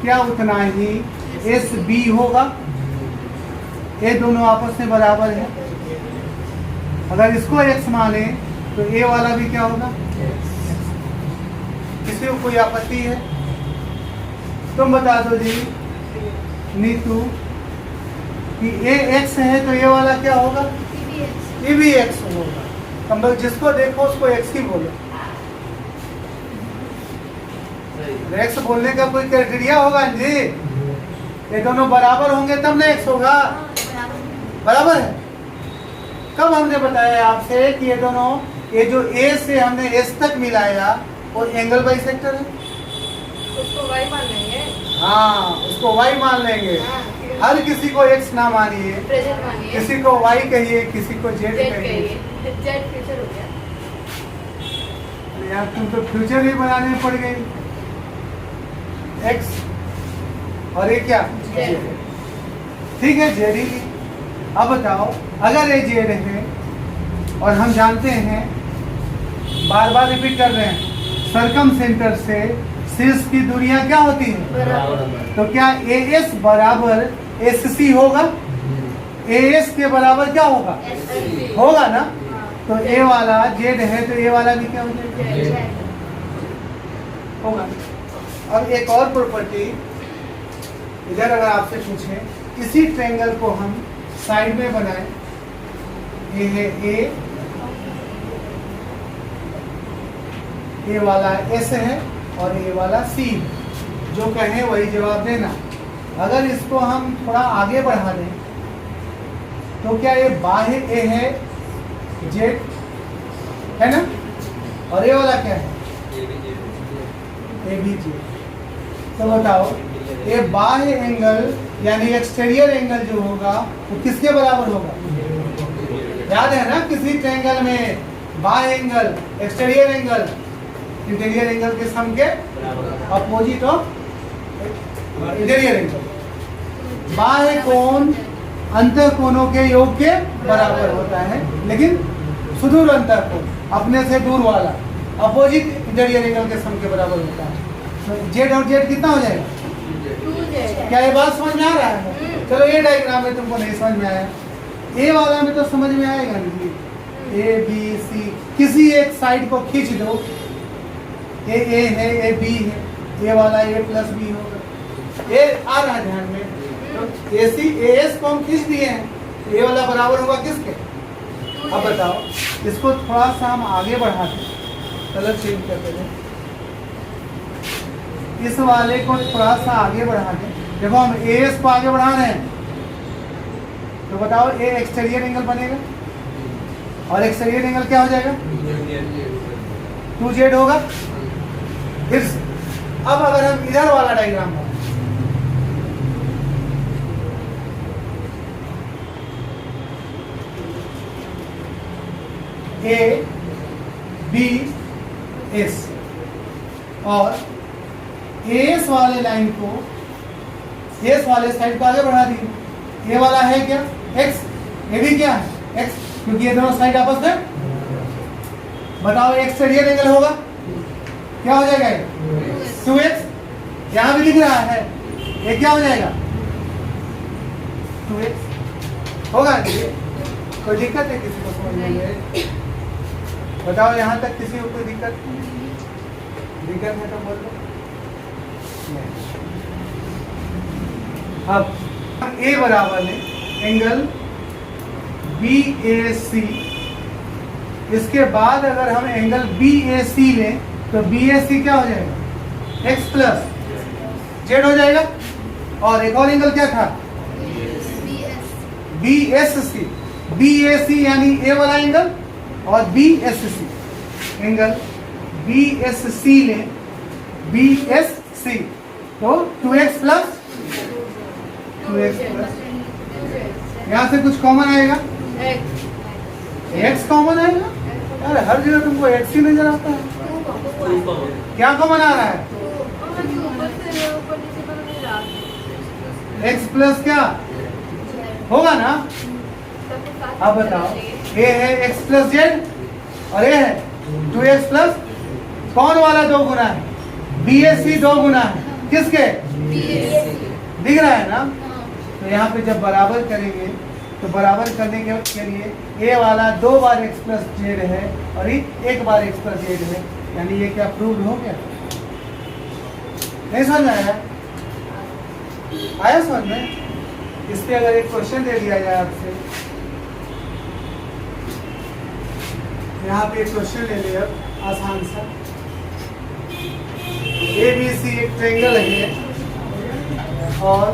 क्या उतना ही एस बी होगा। ये दोनों आपस में बराबर है। अगर इसको एक्स माने तो ए वाला भी क्या होगा? किसी को कोई आपत्ति है? तुम बता दो जी नीतू कि ए एक्स है तो ए वाला क्या होगा? ये भी एक्स होगा। हम लोग जिसको देखो उसको एक्स ही बोलो। एक्स बोलने का कोई क्राइटेरिया होगा जी? ये दोनों बराबर होंगे तब ना एक्स होगा। बराबर है। कब हमने बताया आपसे कि ये दोनों, ये जो ए से हमने एस तक मिलाया वो एंगल बाइसेक्टर है। उसको वाई मान लेंगे। हाँ, उसको वाई मान लेंगे। हर किसी को एक्स ना मानिए, प्रेजेंट मानिए, किसी को वाई कहिए, किसी को जेड जेड कहिए। कहिए। जेड फ्यूचर हो गया। यार तुम तो फ्यूचर ही बनाने में पड़ गई। एक्स और ये क्या? जेड। ठीक है, जेड ही। अब बताओ, अगर ये जेड है और हम जानते हैं, बार बार रिपीट कर रहे हैं, सरकम सेंटर से शीर्ष की दूरियां क्या होती हैं? बराबर। तो क्या ए एस बराबर एस सी होगा? ए एस के बराबर क्या होगा? SC होगा ना? तो ए वाला जेड है तो ए वाला भी क्या हो जाएगा? जेड। होगा। अब एक और प्रॉपर्टी, इधर अगर आपसे पूछे, इसी ट्रायंगल को हम साइड में बनाएं, ये है ए वाला एस है और ए वाला सी, जो कहें वही जवाब देना। अगर इसको हम थोड़ा आगे बढ़ा दें तो क्या ये बाह्य ए है? जेड है ना? और ये वाला क्या है? A B Z. तो बताओ, ये बाह्य एंगल यानी एक्सटीरियर एंगल जो होगा वो किसके बराबर होगा? याद है ना, किसी ट्रायंगल में बाह्य angle, exterior angle, interior angle के सम के अपोजिट ऑफ इंटीरियर एंगल। बाह्य कोण अंतर कोणों के योग के बराबर होता है, लेकिन सुदूर अंतर कोण, अपने से दूर वाला, अपोजिट इंटीरियर एंगल के सम के बराबर होता है। तो जेड और जेड कितना हो जाएगा? 2Z। क्या ये बात समझ में आ रहा है? चलो ये डायग्राम में तुमको नहीं समझ में आया, ए वाला में तो समझ में आएगा नहीं। ए बी सी किसी एक साइड को खींच दो, ए है, ए बी है, ए वाला ए प्लस बी होगा। ए आ रहा है ध्यान में, तो ए सी ए एस को हम खींच दिए हैं, ए वाला बराबर होगा किसके? अब बताओ, इसको थोड़ा सा हम आगे बढ़ा दें, कलर चेंज करते हैं। इस वाले को थोड़ा सा आगे बढ़ा दें। देखो हम एस को आगे बढ़ा रहे हैं, तो बताओ ए एक्सटीरियर एंगल बनेगा और एक्सटीरियर एंगल क्या हो जाएगा? 2z होगा। फिर अब अगर हम इधर वाला डायग्राम बनाएं, ए बी एस और एस वाले लाइन को एस वाले साइड को आगे बढ़ा दिए। ए वाला है क्या? एक्स। ए भी क्या है? एक्स, क्योंकि ये दोनों साइड आपस में, बताओ एक्सटीरियर एंगल होगा क्या हो जाएगा? 2x। यहां भी लिख रहा है, ये क्या हो जाएगा? 2x होगा। कोई दिक्कत है किसी को समझने में? बताओ यहां तक किसी को कोई दिक्कत है तो बोल दो। अब ए बराबर है एंगल बी ए सी। इसके बाद अगर हम एंगल बी ए सी लें तो बी ए सी क्या हो जाएगा? एक्स प्लस जेड हो जाएगा। और एक और एंगल क्या था? B S C. B A C यानी ए वाला एंगल और B S C, angle B S C लें, बी एस सी, तो 2x प्लस 2x प्लस, यहाँ से कुछ कॉमन आएगा? x कॉमन आएगा। अरे हर जगह तुमको x ही नजर आता है। क्या कॉमन आ रहा है? x प्लस क्या होगा ना? अब बताओ, ये है x प्लस जेड और ये है 2x प्लस, कौन वाला 2 गुना है? बी एस सी 2 गुना है किसके? दिख रहा है ना? तो यहाँ पे जब बराबर करेंगे तो बराबर करने के लिए ए वाला 2 बार x प्लस जेड है और ये 1 बार x प्लस जेड है, यानी ये क्या प्रूव हो गया? नहीं समझ आया? आया समझ में? इस पे अगर एक क्वेश्चन दे दिया जाए आपसे, यहाँ पे एक क्वेश्चन ले लिया आसान सा। ए बी सी एक ट्रायंगल है और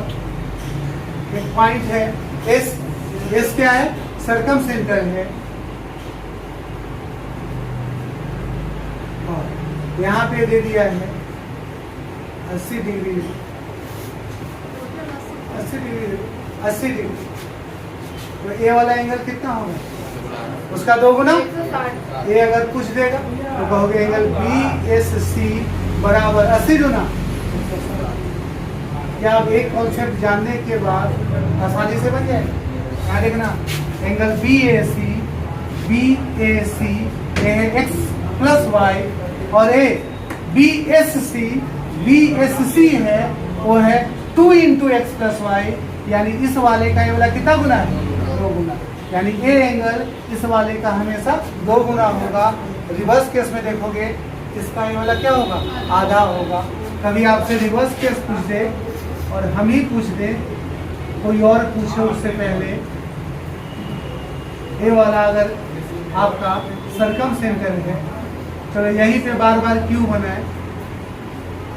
एक पॉइंट है एस। एस क्या है? सर्कम सेंटर है। और यहाँ पे दे दिया है 80 डिग्री 80 डिग्री 80 डिग्री। तो ए वाला एंगल कितना होगा? उसका 2 गुना। ये अगर पूछ देगा तो कहोगे एंगल बी एस सी बराबर 80 गुना। क्या आप एक कॉन्सेप्ट जानने के बाद आसानी से बन जाएगा? यहाँ देखना, एंगल बी ए सी है एक्स प्लस वाई और ए बी एस सी है वो है 2 इंटू एक्स प्लस वाई, यानी इस वाले का ये वाला कितना गुना है? 2 गुना। यानी ये एंगल इस वाले का हमेशा 2 गुना होगा। रिवर्स केस में देखोगे इसका ये वाला क्या होगा? आधा होगा। कभी आपसे रिवर्स केस पूछ दे और हम ही पूछ दे, कोई और पूछे उससे पहले, ये वाला अगर आपका सरकम सेंटर है, चलो यहीं पे बार बार क्यू बनाए,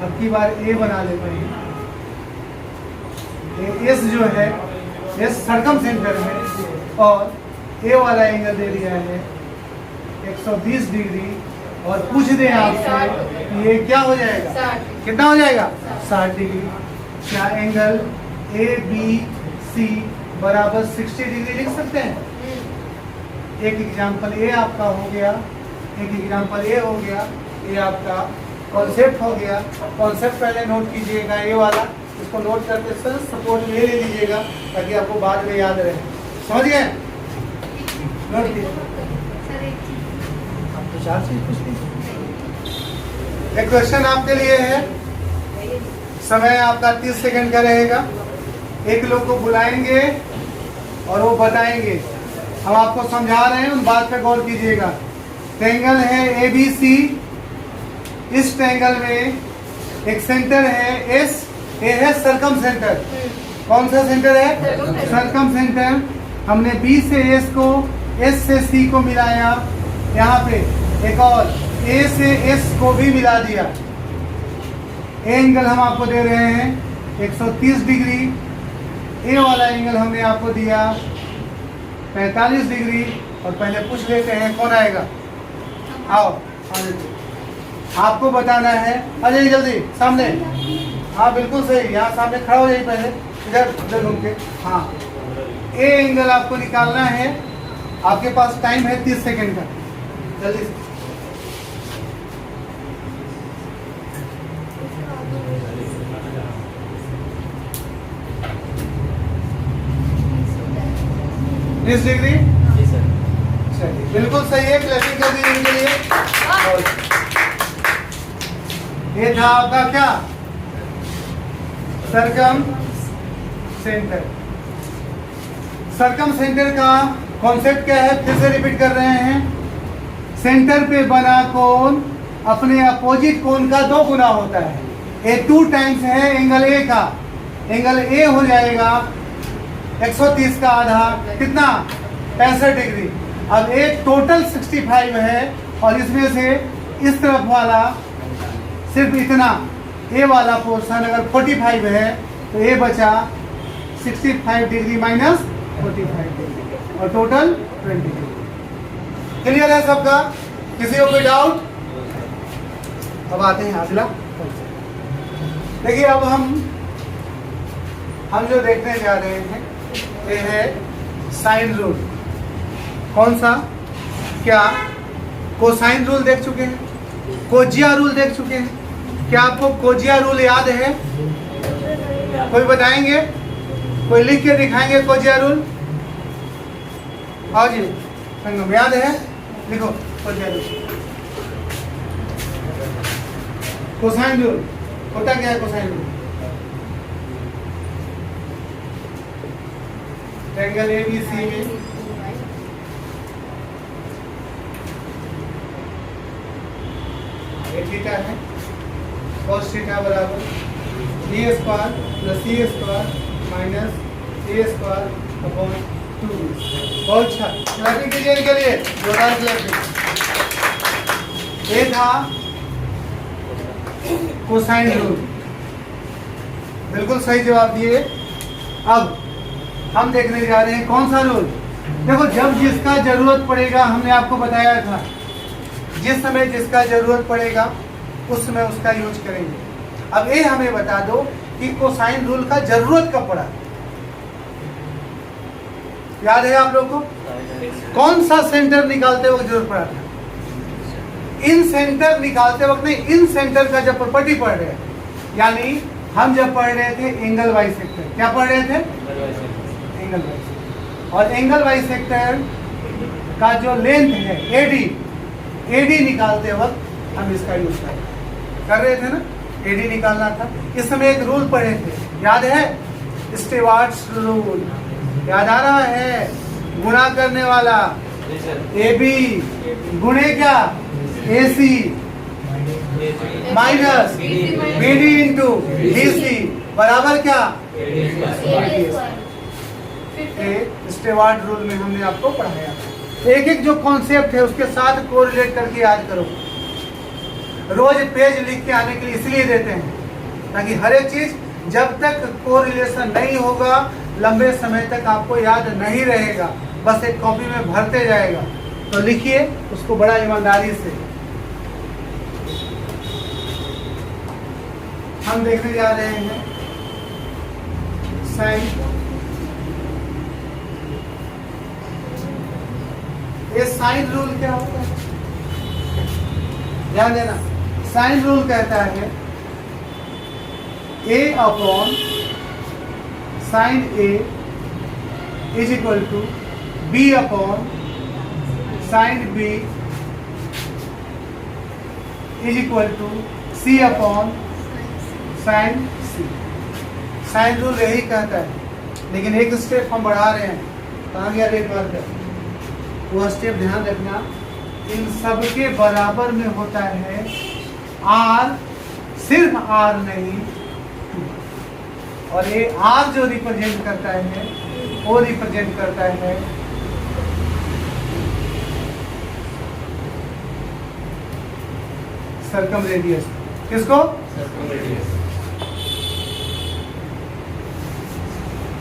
अब की बार ए बना लेते हैं। एस जो है एस सरकम सेंटर है और ए वाला एंगल दे दिया है 120 डिग्री और पूछ दे आपसे कि ये क्या हो जाएगा? कितना हो जाएगा? 60 डिग्री। क्या एंगल ए बी सी बराबर 60 डिग्री लिख सकते हैं? एक एग्जाम्पल ए आपका हो गया, एक एग्जाम्पल ए हो गया, ये आपका कॉन्सेप्ट हो गया। कॉन्सेप्ट पहले नोट कीजिएगा, ए वाला इसको नोट करके सर सपोर्ट ले लीजिएगा ताकि आपको बाद में याद रहे। समझ गए? नोट कीजिए। आप तो 4 चीज पूछ लीजिए। एक क्वेश्चन आपके लिए है, समय आपका 30 सेकंड का रहेगा। एक लोग को बुलाएंगे और वो बताएंगे, हम आपको समझा रहे हैं, उन बात पे गौर कीजिएगा। ट्रायंगल है ए बी सी, इस ट्रायंगल में एक सेंटर है एस, ए है सरकम सेंटर। कौन सा सेंटर है? सरकम सेंटर। हमने बी से एस को, एस से सी को मिलाया, यहाँ पे एक और ए से एस को भी मिला दिया। ए एंगल हम आपको दे रहे हैं 130 डिग्री, ए वाला एंगल हमने आपको दिया 45 डिग्री। और पहले पूछ लेते हैं कौन आएगा। आओ आगे आपको बताना है। आ जाइए जल्दी सामने। हाँ बिल्कुल सही, यहाँ सामने खड़ा हो जाइए पहले, इधर इधर घूम के। हाँ ए एंगल आपको निकालना है, आपके पास टाइम है 30 सेकंड का, जल्दी से। बीस डिग्री जी सर। चलिए बिल्कुल सही है, क्लैपिंग कर दीजिए इनके लिए। ये था आपका क्या, सरकम सेंटर। सरकम सेंटर का कॉन्सेप्ट क्या है, फिर से रिपीट कर रहे हैं। सेंटर पे बना कोण अपने अपोजिट कोण का 2 गुना होता है। ये 2 टाइम्स है एंगल ए का। एंगल ए हो जाएगा 130 का आधा, कितना 65 डिग्री। अब एक टोटल 65 है और इसमें से इस तरफ वाला सिर्फ इतना, ए वाला पोर्शन अगर 45 है तो ए बचा 65 डिग्री माइनस 45 डिग्री और टोटल 20 डिग्री। क्लियर है सबका, किसी को कोई डाउट? अब आते हैं अगला। देखिए अब हम जो देखने जा रहे हैं ये है साइन रूल। कौन सा, क्या कोसाइन रूल देख चुके हैं, कोजिया रूल देख चुके हैं? क्या आपको कोजिया रूल याद है? कोई बताएंगे, कोई लिख के दिखाएंगे कोजिया रूल? आओ जी संगम, याद है? लिखो कोजिया रूल। कोसाइन रूल होता क्या है? कोसाइन रूल ट्रायंगल एबीसी में ये थीटा है, cos थीटा बराबर बी स्क्वायर प्लस सी स्क्वायर माइनस ए स्क्वायर अपॉन 2। बहुत अच्छा, क्लैपिंग कीजिए इनके लिए, जोरदार क्लैपिंग। ये था कोसाइन रूल, बिल्कुल सही जवाब दिए। अब हम देखने जा रहे हैं कौन सा रूल। देखो जब जिसका जरूरत पड़ेगा, हमने आपको बताया था जिस समय जिसका जरूरत पड़ेगा उस समय उसका यूज करेंगे। अब ये हमें बता दो कि कोसाइन रूल का जरूरत कब पड़ा, याद है आप लोग को? कौन सा सेंटर निकालते वक्त जरूरत पड़ा था? इन सेंटर निकालते वक्त नहीं, इन सेंटर का जब प्रॉपर्टी पढ़ रहे हैं, यानी हम जब पढ़ रहे थे एंगल बाइसेक्टर। क्या पढ़ रहे थे? Angle bisector. और एंगल बाइसेक्टर का जो लेंथ है एडी निकालते वक्त हम इसका यूज कर रहे थे ना, एडी निकालना था। इस समय एक रूल पढ़े थे, याद है? स्टीवार्ट्स रूल, याद आ रहा है? गुणा करने वाला AB गुणे क्या, AC minus BD into DC बराबर क्या, स्टीवार्ट रूल में हमने आपको पढ़ाया। एक एक जो कॉन्सेप्ट है उसके साथ कोरिलेट करके याद करो। रोज पेज लिख के आने के लिए इसलिए देते हैं ताकि हर एक चीज जब तक कोरिलेशन नहीं होगा लंबे समय तक आपको याद नहीं रहेगा, बस एक कॉपी में भरते जाएगा। तो लिखिए उसको बड़ा ईमानदारी से। हम देखने जा रहे हैं साइन। ये साइन रूल क्या होता है, ध्यान देना। साइन रूल कहता है A upon sine A is equal to B upon sine B is equal to C upon sine C। Sine rule यही कहता है, लेकिन एक स्टेप हम बढ़ा रहे हैं। कहाँ गया एक बार का वो स्टेप, ध्यान रखना। इन सब के बराबर में होता है R, सिर्फ R नहीं, और ये R जो रिप्रेजेंट करता है वो रिप्रेजेंट करता है सर्कम रेडियस। किसको?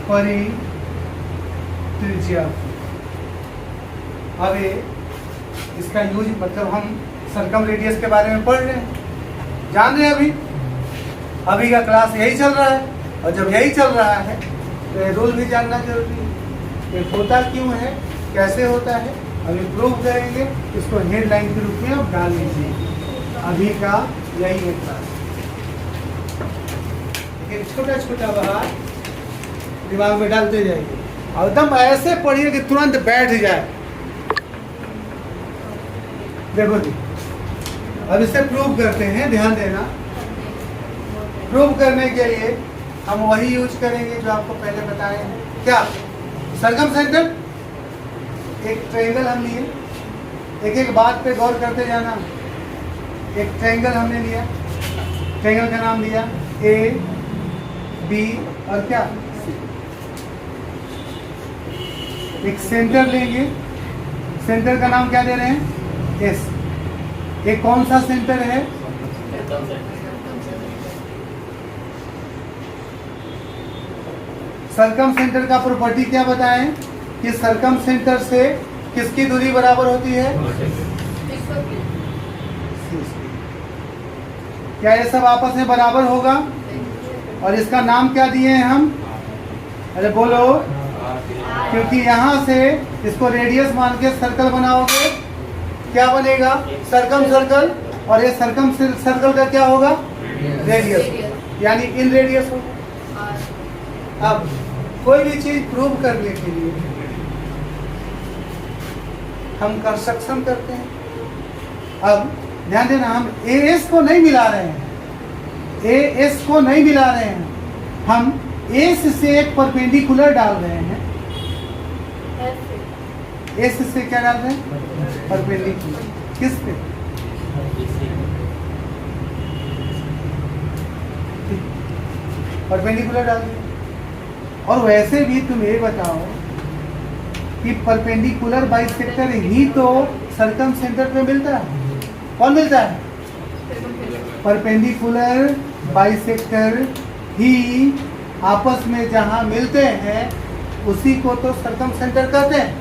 परित्रिज्या। अब ये इसका यूज मतलब हम सरकम रेडियस के बारे में पढ़ रहे हैं, जान रहे हैं। अभी का क्लास यही चल रहा है, और जब यही चल रहा है तो ये रूल भी जानना जरूरी है। ये होता क्यों है, कैसे होता है, अभी प्रूव करेंगे। इसको हेडलाइन के रूप में आप डाल लीजिए। अभी का यही है क्लास, लेकिन छोटा छोटा बात दिमाग में डालते जाइए और एकदम ऐसे पढ़िए कि तुरंत बैठ जाए। देखो जी, अब इसे प्रूव करते हैं, ध्यान देना। प्रूव करने के लिए हम वही यूज करेंगे जो आपको पहले बताए हैं। क्या? सरकम सेंटर। एक ट्रायंगल हम लिए, एक एक बात पे गौर करते जाना। एक ट्रायंगल हमने लिया, ट्रायंगल का नाम दिया ए बी और क्या सी। एक सेंटर लेंगे, सेंटर का नाम क्या दे रहे हैं? एस। ये कौन सा सेंटर है? सरकम सेंटर का प्रॉपर्टी क्या बताएं कि सरकम सेंटर से किसकी दूरी बराबर होती है? क्या ये सब आपस में बराबर होगा? और इसका नाम क्या दिए हैं हम? अरे बोलो, क्योंकि यहाँ से इसको रेडियस मान के सर्कल बनाओगे, क्या बनेगा? सरकम सर्कल। और ये सरकम सर्कल का क्या होगा? रेडियस, यानी इन रेडियस होगा। अब कोई भी चीज प्रूव करने के लिए हम कंस्ट्रक्शन करते हैं। अब ध्यान देना, हम ए एस को नहीं मिला रहे हैं, ए एस को नहीं मिला रहे हैं, हम एस से एक परपेंडिकुलर डाल रहे हैं। एस से क्या डाल रहे हैं? परपेंडिकुलर। किस पे? परपेंडिकुलर डाल रहे हैं। और वैसे भी तुम ये बताओ कि परपेंडिकुलर बाइसेक्टर ही तो सरकम सेंटर पे मिलता है। कौन मिलता है? परपेंडिकुलर बाइसेक्टर ही आपस में जहां मिलते हैं उसी को तो सरकम सेंटर कहते हैं।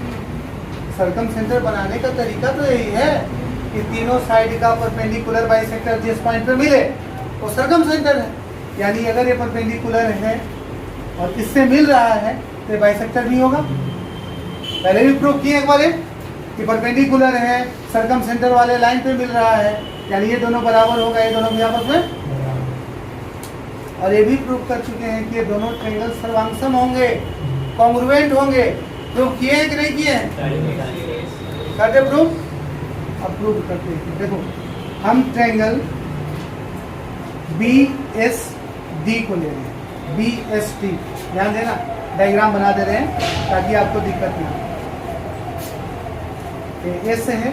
सरकम सेंटर बनाने का तरीका तो यही है कि तीनों साइड का परपेंडिकुलर बाइसेक्टर जिस पॉइंट पे मिले वो सरकम सेंटर है। यानी अगर ये परपेंडिकुलर है और इससे मिल रहा है तो बाइसेक्टर भी होगा। पहले भी प्रूव किए एक बार कि परपेंडिकुलर है, सरकम सेंटर वाले लाइन पे मिल रहा है, यानी ये दोनों बराबर होगा, ये दोनों भी आपस में। और ये भी प्रूव कर चुके हैं कि ये दोनों ट्रायंगल सर्वांगसम होंगे, कॉन्ग्रुएंट होंगे। प्रूव किए हैं कि नहीं किए हैं? करते प्रूव। अब प्रूव करते हैं। देखो, हम ट्रायंगल बी एस डी को ले रहे हैं, बी एस टी। ध्यान देना, डायग्राम बना दे रहे हैं ताकि आपको दिक्कत ना हो। ये एस है,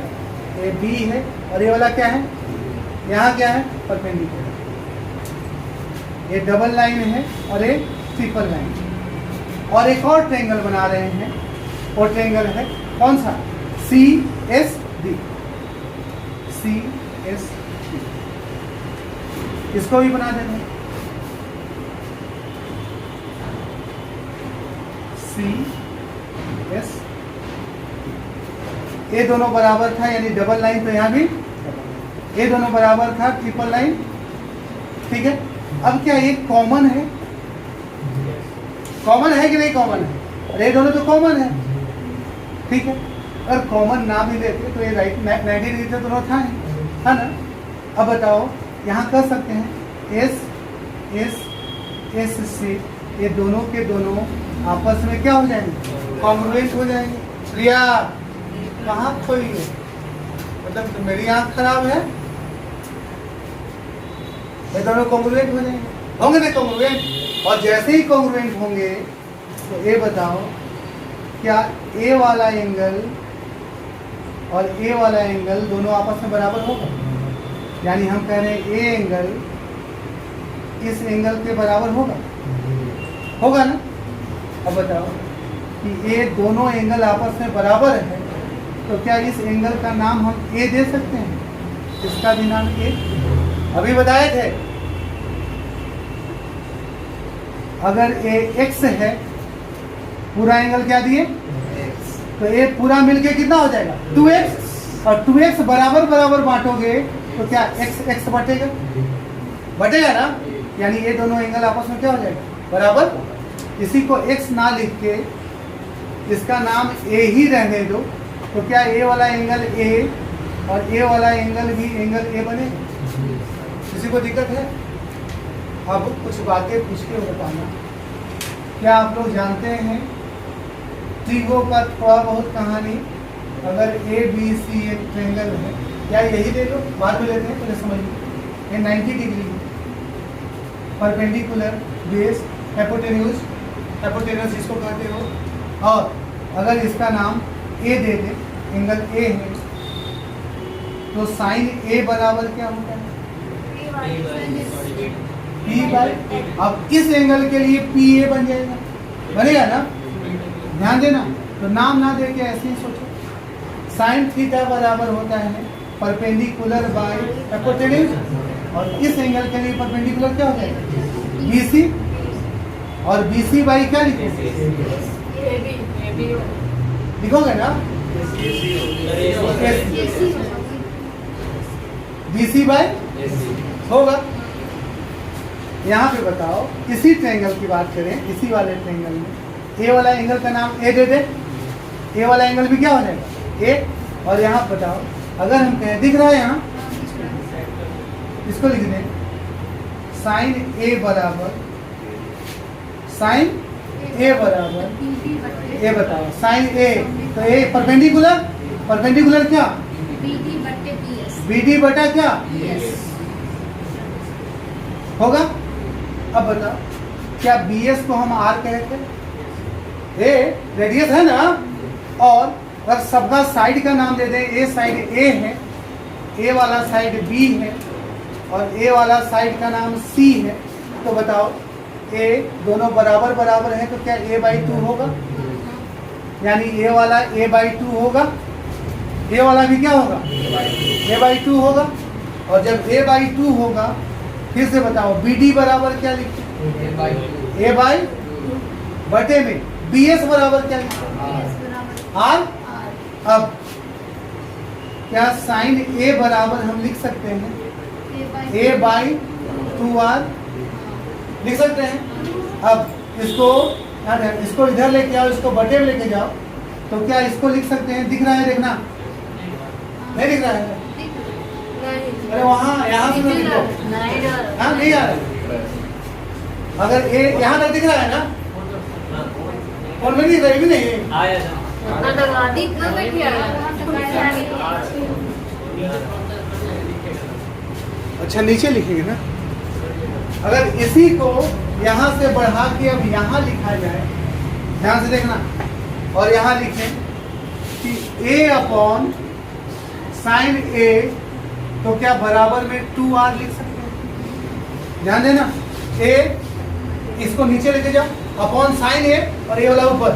ये बी है, और ये वाला क्या है? यहाँ क्या है? परपेंडिकुलर। ये डबल लाइन है और ये ट्रिपल लाइन। और एक और ट्रायंगल बना रहे हैं, वो ट्रायंगल है कौन सा? C S D. C S D, इसको भी बना देना। सी एस, ये दोनों बराबर था, यानी डबल लाइन तो यहाँ भी ये दोनों बराबर था, ट्रिपल लाइन। ठीक है। अब क्या ये कॉमन है? कॉमन है कि नहीं कॉमन है? अरे ये दोनों तो कॉमन है। ठीक है। अगर कॉमन ना भी लेते तो ये राइट 90 डिग्री से दोनों था, है ना? अब बताओ, यहाँ कर सकते हैं एस एस एस से ये दोनों के दोनों आपस में क्या हो जाएंगे? कॉन्ग्रुएंट हो जाएंगे। प्रिया कहाँ खोई है? मतलब मेरी आँख खराब है? ये दोनों कॉन्ग्रुएंट हो जाएंगे, होंगे ना कॉन्ग्रुएंट? और जैसे ही कॉन्ग्रुएंट होंगे तो ये बताओ, क्या ए वाला एंगल और ए वाला एंगल दोनों आपस में बराबर होगा? यानी हम कह रहे हैं ए एंगल इस एंगल के बराबर होगा, होगा ना? अब बताओ कि ये दोनों एंगल आपस में बराबर है, तो क्या इस एंगल का नाम हम ए दे सकते हैं? इसका भी नाम ए। अभी बताए थे अगर ए एक्स है, पूरा एंगल क्या दिए, तो ए पूरा मिलके कितना हो जाएगा 2x, और 2x बराबर बराबर बांटोगे तो क्या x x बटेगा, बटेगा ना, यानी ये दोनों एंगल आपस में क्या हो जाएगा बराबर। इसी को x ना लिख के इसका नाम a ही रहने दो, तो क्या a वाला एंगल a और a वाला एंगल भी एंगल a बनेगा। किसी को दिक्कत है? अब कुछ बातें पूछ के बताना। क्या आप लोग जानते हैं त्रिभुज का थोड़ा बहुत कहानी? अगर ए बी सी एक ट्रायंगल है, या यही ले लो, बाद में लेते हैं, पहले समझ लो। ये 90 degree perpendicular base hypotenuse, hypotenuse इसको कहते हो, और अगर इसका नाम ए दे दे, एंगल ए है, तो साइन ए बराबर क्या होता है पी बाई। अब इस एंगल के लिए पी ए बन जाएगा, बनेगा ना, ध्यान देना। तो नाम ना दे के ऐसे ही सोचो, साइन थीटा बराबर होता है परपेंडिकुलर बाय हाइपोटेन्यूज, और इस एंगल के लिए परपेंडिकुलर क्या हो जाएगा बीसी, और बीसी बाई क्या लिखोगे ना, बीसी बाई होगा। यहाँ पे बताओ, इसी ट्रायंगल की बात करें, इसी वाले ट्रायंगल में ए वाला एंगल का नाम ए दे दे, ए वाला एंगल भी क्या हो जाएगा ए, और यहाँ बताओ अगर हम कहें, दिख रहा है यहाँ, इसको लिख दें साइन ए बराबर, साइन ए बराबर ए, बताओ साइन ए, तो ए परपेंडिकुलर, परपेंडिकुलर क्या बीडी बटा क्या होगा। अब बताओ क्या बी एस को हम आर कहते हैं, ए रेडियस है ना, और अगर सबका साइड का नाम दे दें, ए साइड ए है, ए वाला साइड बी है, और ए वाला साइड का नाम सी है, तो बताओ ए दोनों बराबर बराबर है, तो क्या ए बाई 2 होगा, यानी ए वाला ए बाई 2 होगा, ए वाला भी क्या होगा ए बाई 2 होगा। और जब ए बाई 2 होगा, फिर से बताओ बी डी बराबर क्या लिखते हैं ए बाई बटे में, बी एस बराबर क्या लिखते हैं आर। अब क्या साइन ए बराबर हम लिख सकते हैं ए बाई 2r लिख सकते हैं। अब इसको इधर लेके आओ, इसको बटे में लेके जाओ, तो क्या इसको लिख सकते हैं, दिख रहा है, देखना नहीं दिख रहा है, अरे वहाँ यहाँ से लिखो, हाँ नहीं आ रहा है, अगर ए यहाँ तक दिख रहा है ना, और में दिख रहा है भी नहीं अच्छा नीचे लिखेंगे ना। अगर इसी को यहाँ से बढ़ा के अब यहाँ लिखा जाए, ध्यान से देखना, और यहाँ लिखें कि a अपॉन साइन ए, तो क्या बराबर में 2r लिख सकते हैं, ध्यान देना। a इसको नीचे लेके जाओ, अपॉन साइन ए, और a वाला ऊपर,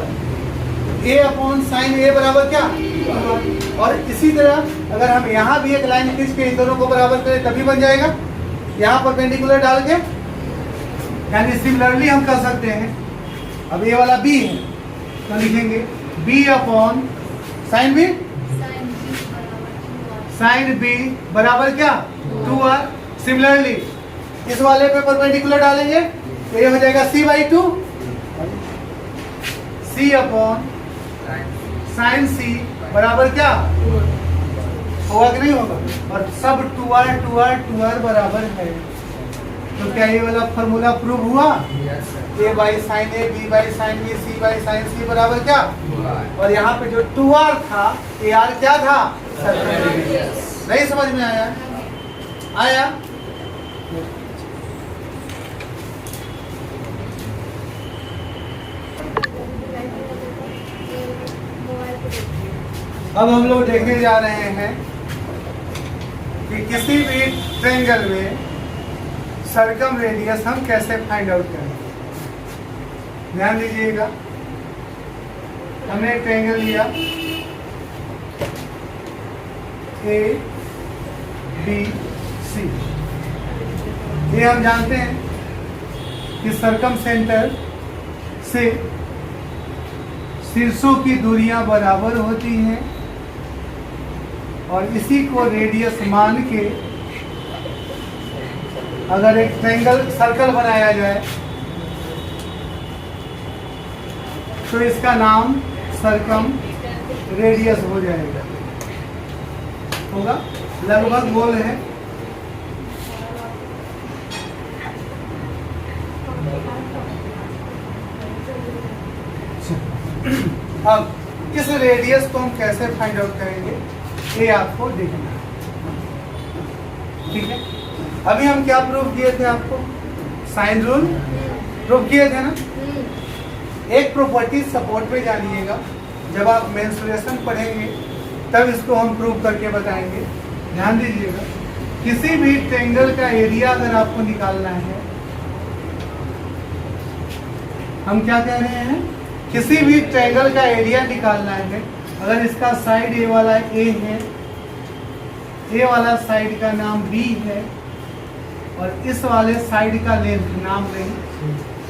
a अपॉन साइन ए बराबर क्या, और इसी तरह अगर हम यहाँ भी एक लाइन खींच के इन दोनों को बराबर करें तभी बन जाएगा, यहाँ परपेंडिकुलर डाल के, यानी सिमिलरली हम कर सकते हैं। अब ये वाला b है, तो लिखेंगे b upon sine b, sine b बराबर क्या 2r। सिमिलरली इस वाले पे परपेंडिकुलर डालेंगे तो ये हो जाएगा c by 2, c upon sine c बराबर क्या होगा कि नहीं होगा, और सब 2r बराबर है। तो क्या ये वाला फॉर्मूला प्रूव हुआ, a by sine A, b by sine B, c by sine C बराबर क्या, और यहाँ पे जो 2r था, ar क्या था, नहीं समझ में आया, आया। अब हम लोग देखने जा रहे हैं कि किसी भी ट्रायंगल में सर्कम रेडियस हम कैसे फाइंड आउट करें। ध्यान दीजिएगा, हमने ट्रायंगल लिया ए बी सी, ये हम जानते हैं कि सरकम सेंटर से शीर्षों की दूरियां बराबर होती हैं और इसी को रेडियस मान के अगर एक ट्रायंगल सर्कल बनाया जाए तो इसका नाम सरकम रेडियस हो जाएगा, होगा, लगभग गोल है। अब इस रेडियस को हम कैसे फाइंड आउट करेंगे ये आपको देखना है, ठीक है। अभी हम क्या प्रूव किए थे, आपको साइन रूल प्रूव किए थे ना। एक प्रॉपर्टी सपोर्ट में जानिएगा, जब आप मेंसुरेशन पढ़ेंगे तब इसको हम प्रूव करके बताएंगे। ध्यान दीजिएगा, किसी भी ट्रायंगल का एरिया अगर आपको निकालना है, हम क्या कह रहे हैं, किसी भी ट्रायंगल का एरिया निकालना है, अगर इसका साइड ए वाला ए है, ए वाला साइड का नाम बी है और इस वाले साइड का लेंथ नाम लें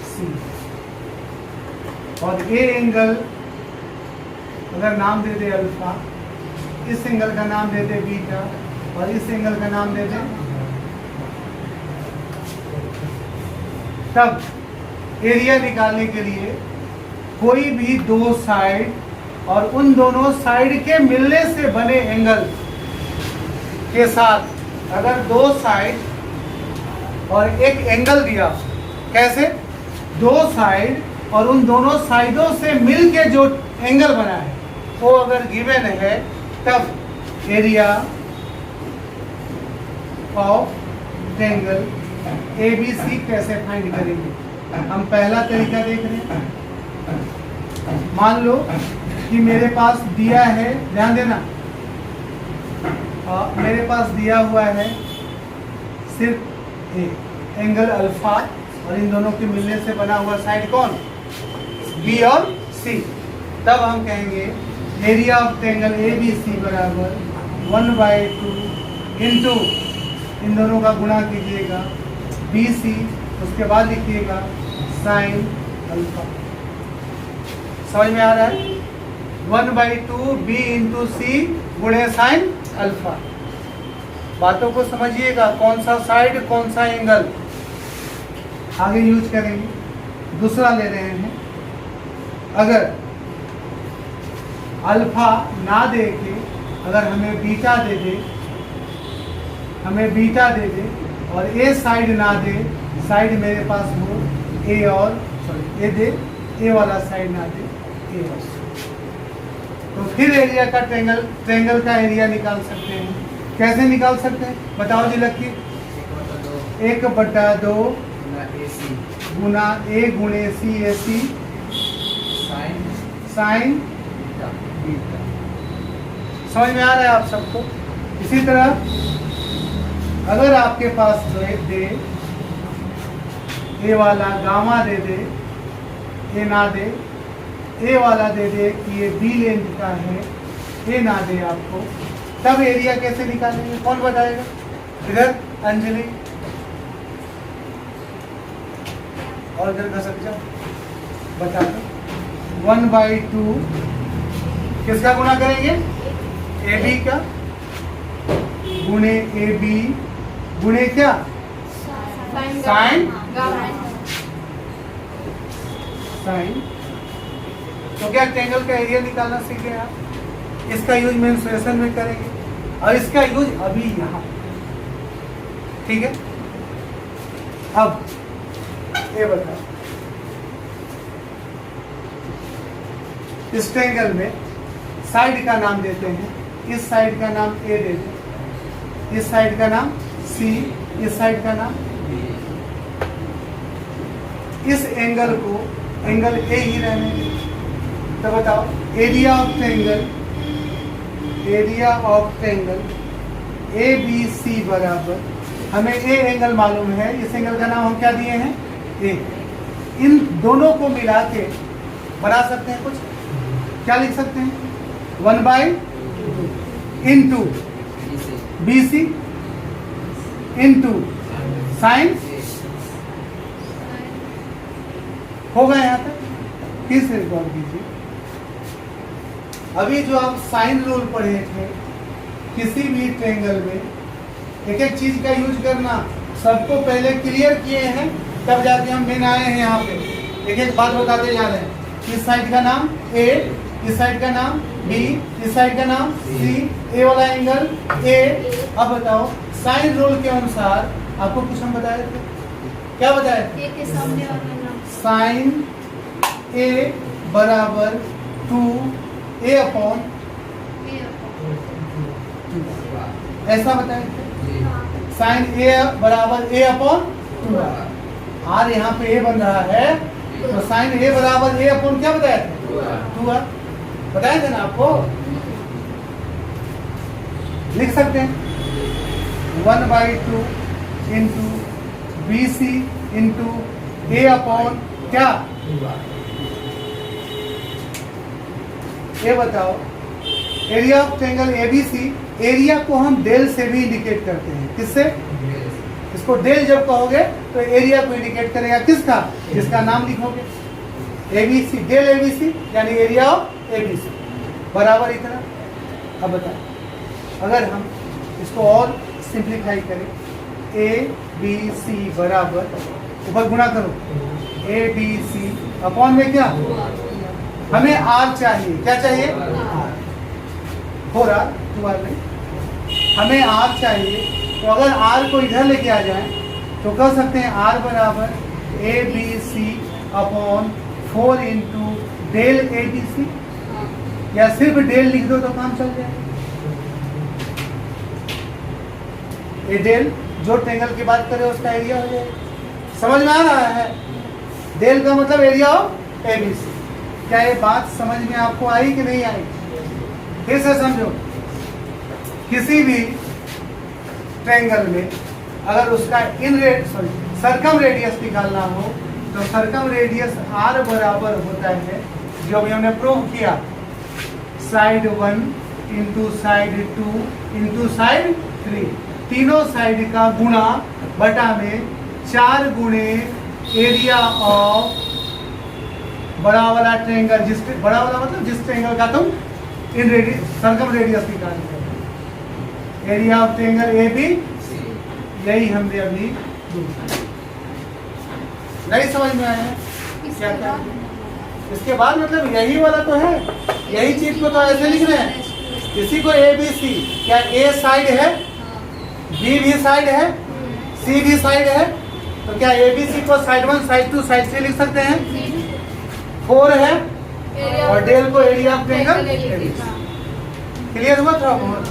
सी, और ए एंगल अगर नाम दे दे अल्फा, इस एंगल का नाम दे दे बीटा और इस एंगल का नाम दे दे, तब एरिया निकालने के लिए कोई भी दो साइड और उन दोनों साइड के मिलने से बने एंगल के साथ अगर दो साइड और एक एंगल दिया, कैसे, दो साइड और उन दोनों साइडों से मिलके जो एंगल बना है वो अगर गिवन है, तब एरिया ऑफ ट्रायंगल ABC कैसे फाइंड करेंगे। हम पहला तरीका देख रहे हैं। मान लो कि मेरे पास दिया है, ध्यान देना, मेरे पास दिया हुआ है सिर्फ एंगल अल्फा और इन दोनों के मिलने से बना हुआ साइड कौन, बी और सी। तब हम कहेंगे एरिया ऑफ ट्रायंगल ABC बराबर 1/2 इंटू इन दोनों का गुणा कीजिएगा BC, उसके बाद लिखिएगा साइन अल्फा। समझ में आ रहा है, 1/2 B इंटू सी गुणे साइन अल्फा। बातों को समझिएगा, कौन सा साइड कौन सा एंगल आगे यूज करेंगे। दूसरा ले रहे हैं, अगर अल्फा ना दे के अगर हमें बीटा दे दे, हमें बीटा दे दे और ए साइड ना दे, साइड मेरे पास हो ए और सॉरी ए दे, ए वाला साइड ना दे ए और सी, तो फिर एरिया का ट्रायंगल का एरिया निकाल सकते हैं। कैसे निकाल सकते हैं बताओ जी लक्की, 1/2 गुना ए गुणे सी AC साइन बीटा। समझ में आ रहा है आप सबको। इसी तरह अगर आपके पास दे ए वाला गामा दे दे, ए ना दे, ए वाला दे दे कि ये बी लेंथ का है, ए ना दे आपको, तब एरिया कैसे निकालेंगे, कौन बताएगा। इधर अंजलि और इधर घसक जाओ, बता दो। 1/2 किसका गुणा करेंगे, AB का गुणे AB गुणे क्या, साइन साइन। तो क्या ट्रायंगल का एरिया निकालना सीख गए आप। इसका यूज मेंसुरेशन में करेंगे और इसका यूज अभी यहाँ, ठीक है। अब ये बताओ, इस ट्रायंगल में साइड का नाम देते हैं, इस साइड का नाम A देते हैं, इस साइड का नाम C, इस साइड का नाम B। इस एंगल को एंगल A ही रहने दें। तो बताओ एरिया ऑफ ट्रायंगल ABC बराबर, हमें A एंगल मालूम है, इस एंगल का नाम हम क्या दिए हैं A। इन दोनों को मिला के बना सकते हैं कुछ, क्या लिख सकते हैं, 1/2 इंटू BC इंटू साइन होगा यहाँ तक? फिर से गौर कीजिए, अभी जो आप साइन रूल पढ़े थे, किसी भी ट्रायंगल में एक एक चीज का यूज करना सबको पहले क्लियर किए हैं, तब जाके हम मेन आए हैं यहाँ पे। एक एक बात बताते जा रहे हैं। इस साइड का नाम ए, इस साइड का नाम बी, इस साइड का नाम सी, ए वाला एंगल ए। अब बताओ साइन रूल के अनुसार आपको कुछ हम बताए थे, क्या बताए थे? ए के सामने वाला नाम साइन ए बराबर 2 a अपॉन ए ऐसा बताए थे। साइन ए बराबर ए अपॉन 2 आर, यहाँ पे ए बन रहा है तो साइन ए बराबर ए अपॉन क्या बताया थे? 2 बताए थे ना आपको। लिख सकते हैं 1/2 इंटू बी सी इंटू ए अपॉन क्या? ये बताओ area of triangle ABC, area को हम डेल से भी इंडिकेट करते हैं। किससे? इसको डेल जब कहोगे तो एरिया को इंडिकेट करेगा किसका? जिसका नाम लिखोगे। एबीसी, डेल एबीसी यानी एरिया ऑफ एबीसी बराबर इतना। अब बताओ अगर हम इसको और सिंप्लीफाई करें, ए बी सी बराबर, ऊपर गुणा करो, ए बी सी अपॉन में क्या? हमें आर चाहिए। क्या चाहिए? आर। हो रहा 2 आर नहीं, हमें आर चाहिए। तो अगर आर को इधर लेके आ जाए तो कह सकते हैं आर बराबर A B C upon 4 into del A B C, या सिर्फ डेल लिख दो तो काम चल जाए। ये डेल जो ट्रायंगल की बात करें उसका एरिया हो जाए। समझ में आ रहा है? डेल का मतलब एरिया ऑफ एबीसी। क्या ये बात समझ में आपको आई कि नहीं आई? फिर से समझो, किसी भी ट्रायंगल में अगर उसका सर्कम रेडियस निकालना हो तो सर्कम रेडियस आर बराबर होता है, जो अभी हमने प्रूव किया, side 1 into side 2 into side 3, तीनों साइड का गुणा बटा में 4 गुणे एरिया ऑफ बड़ा वाला ट्रायंगल, जिस बड़ा वाला मतलब जिस ट्रायंगल का तुम इन सर्कम रेडियस निकाल रहे, area of triangle A B. यही हमने अभी नहीं समझ में आया क्या था? इसके बाद मतलब यही वाला तो है, यही चीज को तो ऐसे लिख रहे हैं। किसी को ए बी सी, क्या ए साइड है, बी भी साइड है, सी भी साइड है, तो क्या ए बी सी को साइड 1 साइड 2 साइड 3 लिख सकते हैं? 4 है और डेल को एरिया ऑफ ट्रायंगल। क्लियर हुआ था? बहुत